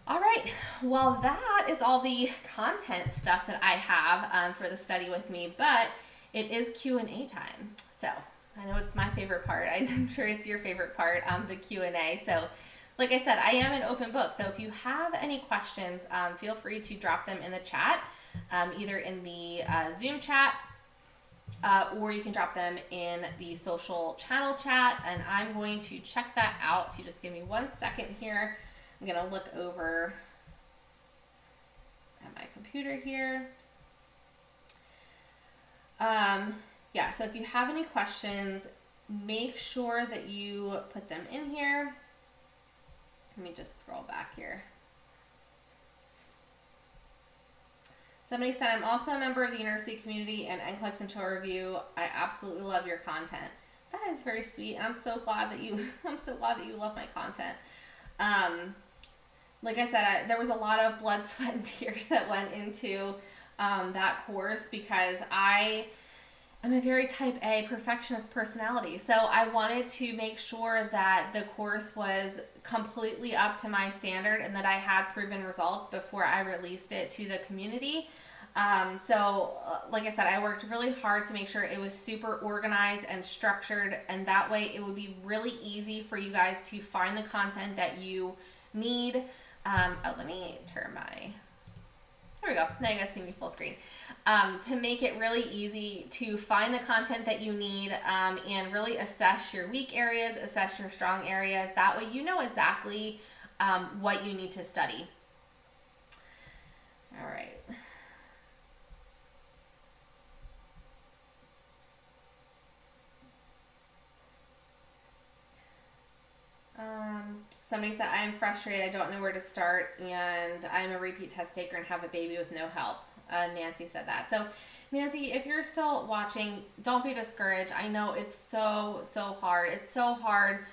All right, well, that is all the content stuff that I have for the study with me, but it is Q&A time. So I know it's my favorite part. I'm sure it's your favorite part, the Q&A. So like I said, I am an open book. So if you have any questions, feel free to drop them in the chat, either in the Zoom chat, or you can drop them in the social channel chat, and I'm going to check that out. If you just give me 1 second here, I'm going to look over at my computer here. Yeah, so if you have any questions, make sure that you put them in here. Let me just scroll back here. Somebody said, I'm also a member of the UNursity community and NCLEX and Chill Review. I absolutely love your content. That is very sweet, and I'm so glad that you love my content. Like I said, there was a lot of blood, sweat, and tears that went into that course because I'm a very type A perfectionist personality. So I wanted to make sure that the course was completely up to my standard and that I had proven results before I released it to the community. Like I said, I worked really hard to make sure it was super organized and structured, and that way it would be really easy for you guys to find the content that you need. Let me turn my... There we go. Now you guys see me full screen. To make it really easy to find the content that you need and really assess your weak areas, assess your strong areas. That way you know exactly what you need to study. All right. Somebody said, I'm frustrated. I don't know where to start, and I'm a repeat test taker and have a baby with no help. Nancy said that. So, Nancy, if you're still watching, don't be discouraged. I know it's so hard. It's so hard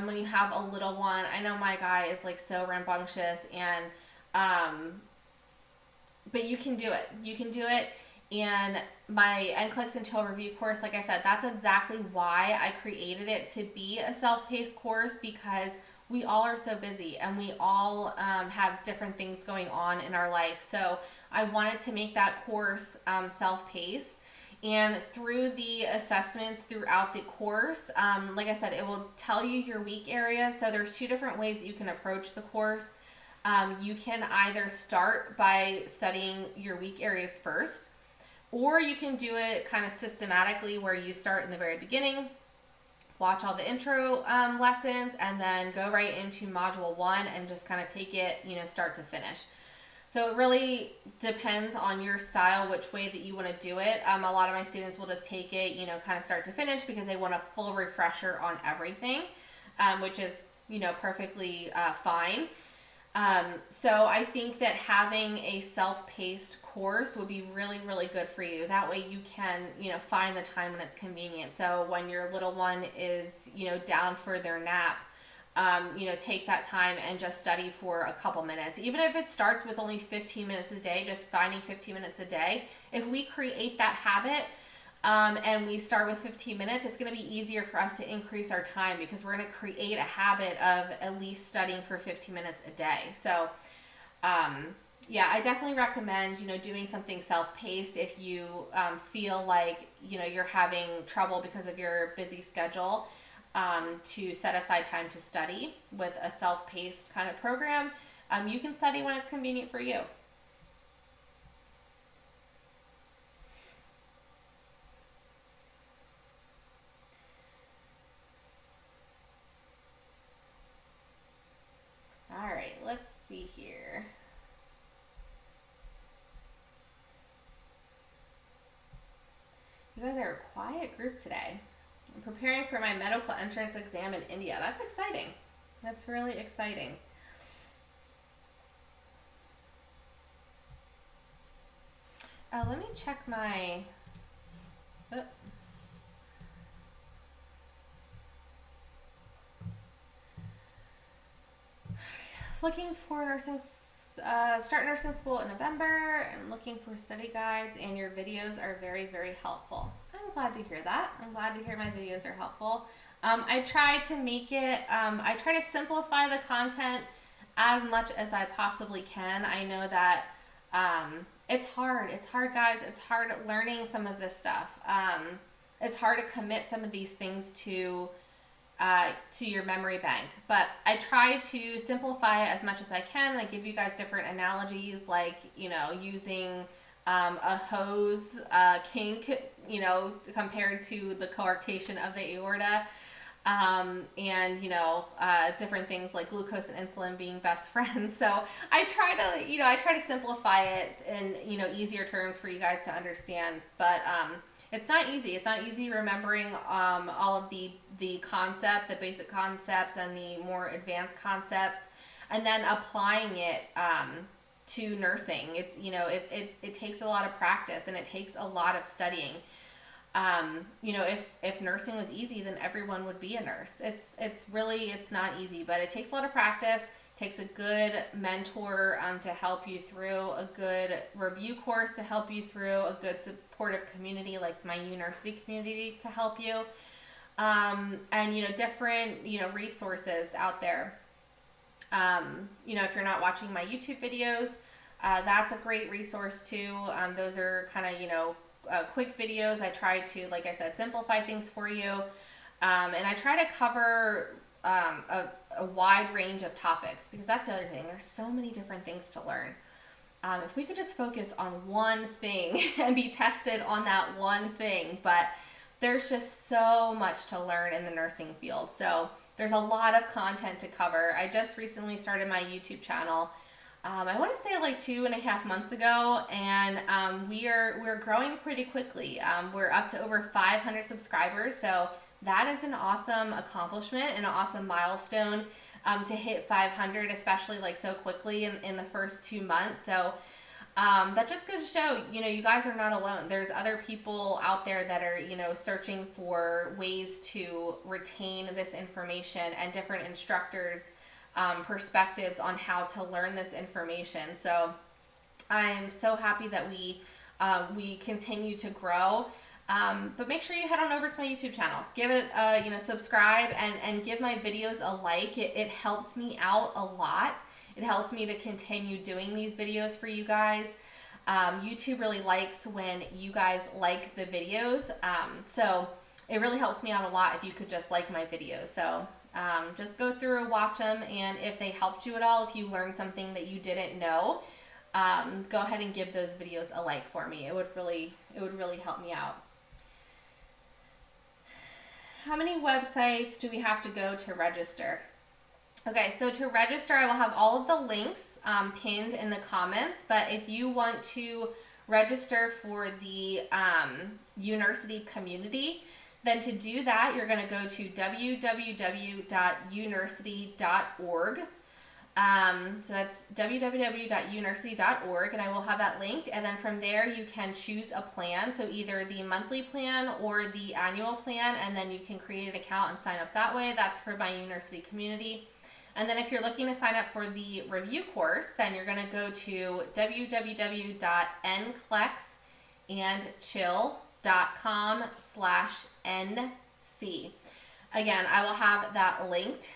when you have a little one. I know my guy is like so rambunctious, and but you can do it. You can do it. And my NCLEX and Chill Review course, like I said, that's exactly why I created it to be a self-paced course, because we all are so busy and we all have different things going on in our life. So I wanted to make that course self-paced. And through the assessments throughout the course, like I said, it will tell you your weak areas. So there's two different ways that you can approach the course. You can either start by studying your weak areas first, or you can do it kind of systematically where you start in the very beginning, watch all the intro lessons, and then go right into module 1 and just kind of take it, start to finish. So it really depends on your style, which way that you want to do it. A lot of my students will just take it, kind of start to finish because they want a full refresher on everything, which is, perfectly fine. So I think that having a self-paced course would be really, really good for you. That way you can, find the time when it's convenient. So when your little one is, down for their nap, take that time and just study for a couple minutes. Even if it starts with only 15 minutes a day, just finding 15 minutes a day. If we create that habit, and we start with 15 minutes, it's going to be easier for us to increase our time because we're going to create a habit of at least studying for 15 minutes a day. So, yeah, I definitely recommend, doing something self-paced if you feel like, you're having trouble because of your busy schedule, to set aside time to study with a self-paced kind of program. You can study when it's convenient for you. All right, let's see here. You guys are a quiet group today. I'm preparing for my medical entrance exam in India. That's exciting. That's really exciting. Let me check my... Oh. Looking for start nursing school in November. I'm looking for study guides, and your videos are very, very helpful. I'm glad to hear that. I'm glad to hear my videos are helpful. I try to make it, I try to simplify the content as much as I possibly can. I know that it's hard. It's hard, guys. It's hard learning some of this stuff. It's hard to commit some of these things to your memory bank, but I try to simplify it as much as I can. I give you guys different analogies, like, using a hose kink, compared to the coartation of the aorta, and, different things like glucose and insulin being best friends. So I try to simplify it in, easier terms for you guys to understand. But, it's not easy. It's not easy remembering all of the basic concepts and the more advanced concepts, and then applying it to nursing. It's, you know, it takes a lot of practice, and it takes a lot of studying. You know, if nursing was easy, then everyone would be a nurse. It's not easy, but it takes a lot of practice. Takes a good mentor to help you through, a good review course to help you through, a good supportive community like my UNursity community to help you, and, you know, different, you know, resources out there. You know, if you're not watching my YouTube videos, that's a great resource too. Those are kind of, you know, quick videos. I try to, like I said, simplify things for you, and I try to cover a wide range of topics, because that's the other thing. There's so many different things to learn. If we could just focus on one thing and be tested on that one thing, but there's just so much to learn in the nursing field. So there's a lot of content to cover. I just recently started my YouTube channel. I want to say like 2.5 months ago, and we're growing pretty quickly. We're up to over 500 subscribers, so that is an awesome accomplishment and an awesome milestone to hit 500, especially like so quickly in the first 2 months. So that just goes to show, you know, you guys are not alone. There's other people out there that are, you know, searching for ways to retain this information, and different instructors' perspectives on how to learn this information. So I'm so happy that we continue to grow. But make sure you head on over to my YouTube channel. Give it, you know, subscribe, and give my videos a like. It helps me out a lot. It helps me to continue doing these videos for you guys. YouTube really likes when you guys like the videos. So it really helps me out a lot if you could just like my videos. So just go through and watch them. And if they helped you at all, if you learned something that you didn't know, go ahead and give those videos a like for me. It would really help me out. How many websites do we have to go to register? Okay, so to register, I will have all of the links pinned in the comments, but if you want to register for the UNursity community, then to do that, you're going to go to www.unursity.org. So that's www.unursity.org, and I will have that linked. And then from there, you can choose a plan. So either the monthly plan or the annual plan, and then you can create an account and sign up that way. That's for my UNursity community. And then if you're looking to sign up for the review course, then you're going to go to www.nclex.com/NC. Again, I will have that linked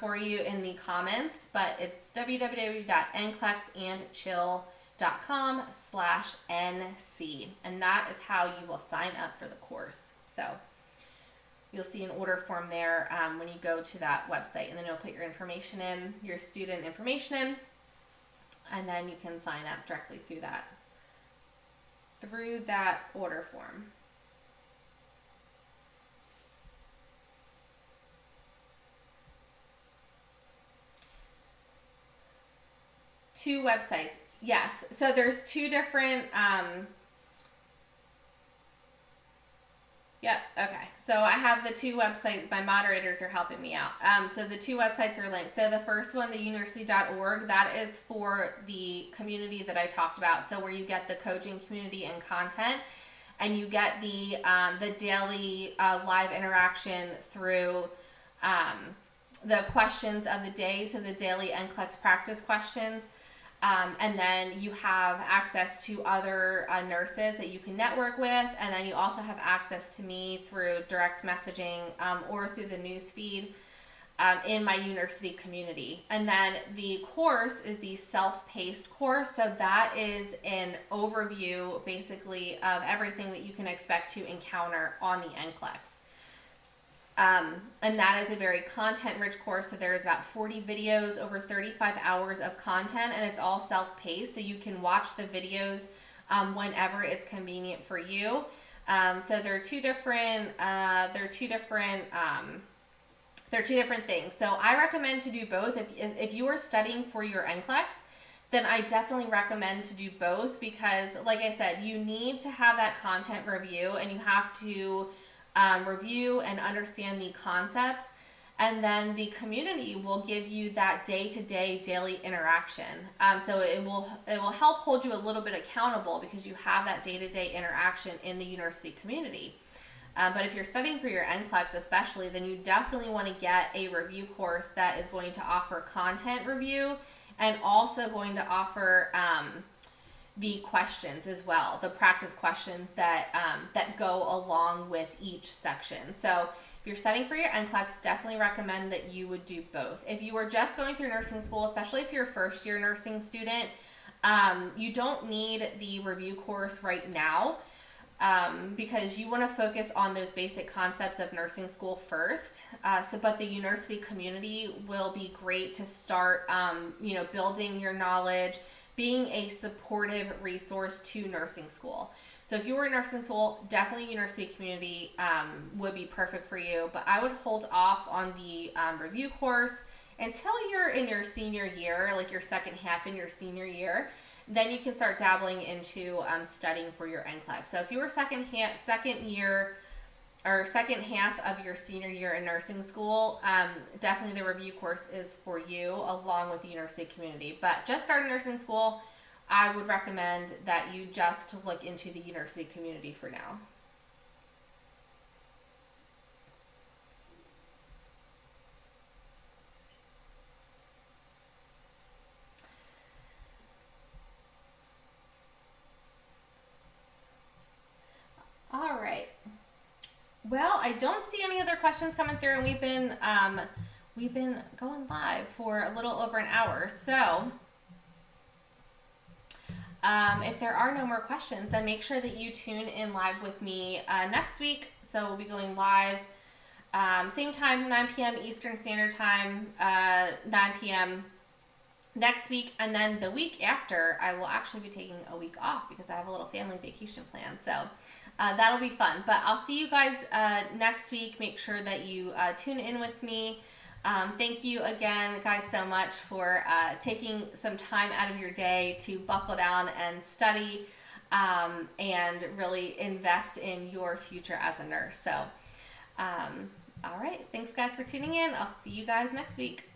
for you in the comments, but it's www.nclexandchill.com/NC, and that is how you will sign up for the course. So you'll see an order form there when you go to that website, and then you'll put your information in, your student information in, and then you can sign up directly through that order form. Two websites. Yes. So there's two different, yep. Okay. So I have the two websites. My moderators are helping me out. So the two websites are linked. So the first one, the unursity.org, that is for the community that I talked about. So where you get the coaching community and content, and you get the daily live interaction through the questions of the day. So the daily NCLEX practice questions. And then you have access to other nurses that you can network with, and then you also have access to me through direct messaging or through the news feed in my UNursity community. And then the course is the self-paced course, so that is an overview basically of everything that you can expect to encounter on the NCLEX. And that is a very content-rich course. So there's about 40 videos, over 35 hours of content, and it's all self-paced. So you can watch the videos whenever it's convenient for you. So they're two different things. So I recommend to do both. If you are studying for your NCLEX, then I definitely recommend to do both, because like I said, you need to have that content review, and you have to review and understand the concepts, and then the community will give you that day-to-day daily interaction. So it will help hold you a little bit accountable, because you have that day-to-day interaction in the UNursity community. But if you're studying for your NCLEX especially, then you definitely want to get a review course that is going to offer content review, and also going to offer the questions as well, the practice questions that go along with each section. So if you're studying for your NCLEX, definitely recommend that you would do both. If you are just going through nursing school, especially if you're a first-year nursing student, you don't need the review course right now, because you want to focus on those basic concepts of nursing school first. But the UNursity community will be great to start, building your knowledge, being a supportive resource to nursing school. So if you were in nursing school, definitely UNursity community would be perfect for you. But I would hold off on the review course until you're in your senior year, like your second half in your senior year. Then you can start dabbling into studying for your NCLEX. So if you were second year or second half of your senior year in nursing school, definitely the review course is for you, along with the UNursity community. But just starting nursing school, I would recommend that you just look into the UNursity community for now. All right. Well, I don't see any other questions coming through, and we've been going live for a little over an hour. So if there are no more questions, then make sure that you tune in live with me next week. So we'll be going live same time, 9 p.m. Eastern Standard Time, 9 p.m. next week. And then the week after, I will actually be taking a week off, because I have a little family vacation plan. So that'll be fun. But I'll see you guys next week. Make sure that you tune in with me. Thank you again, guys, so much for taking some time out of your day to buckle down and study and really invest in your future as a nurse. So, all right. Thanks, guys, for tuning in. I'll see you guys next week.